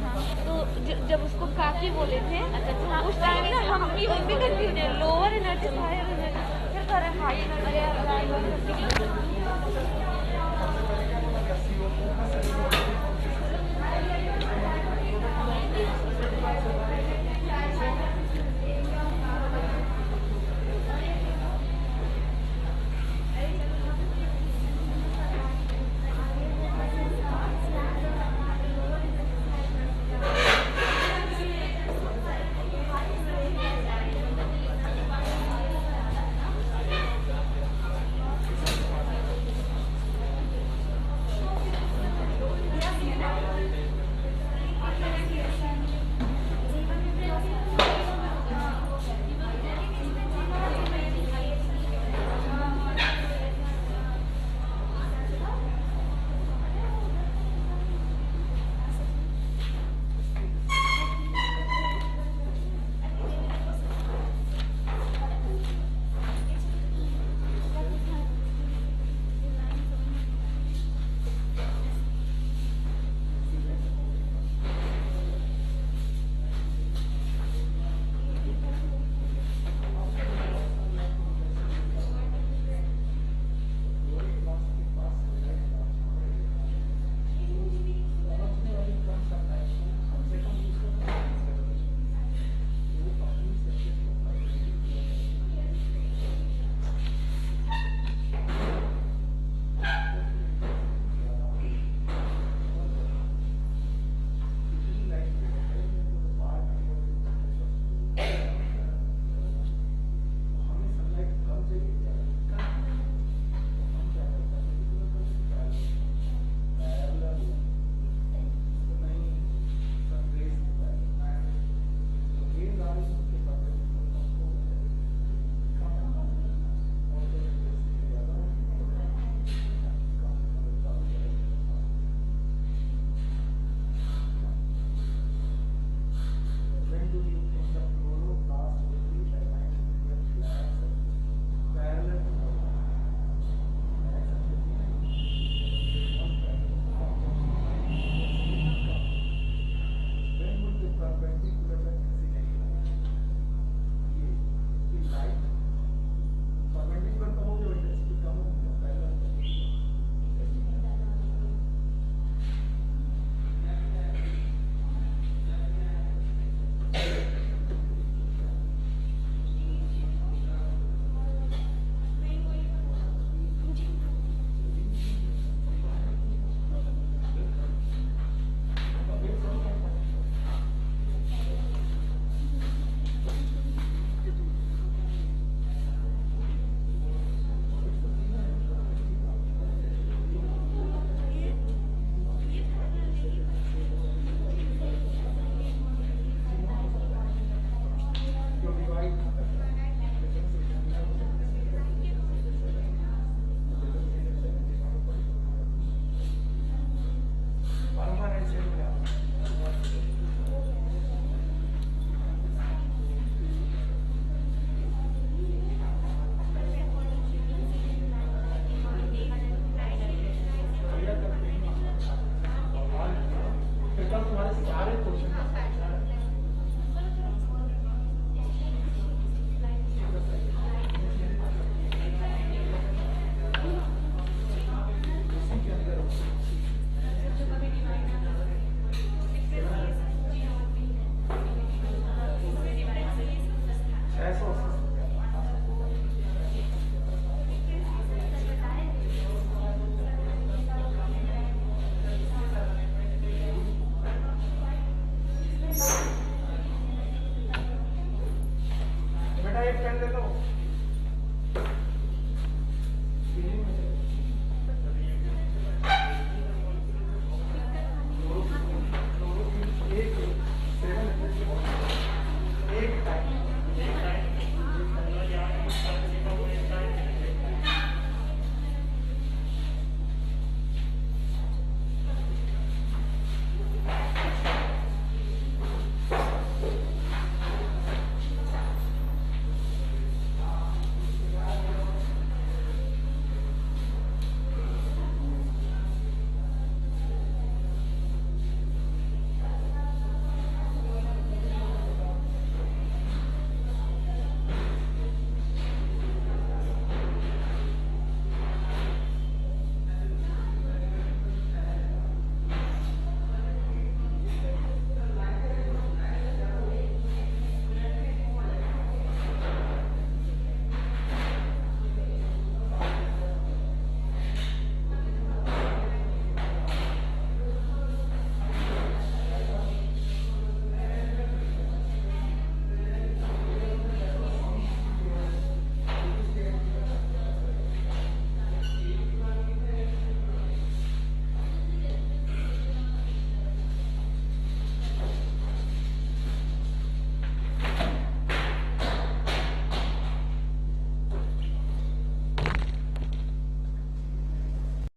तो जब उसको काफी एनर्जी बोले थे। अच्छा, उस टाइम ना हम भी कंफ्यूज है, लोअर एनर्जी हायर एनर्जी, फिर कह रहे हाई एनर्जी। एक पेन दे दो।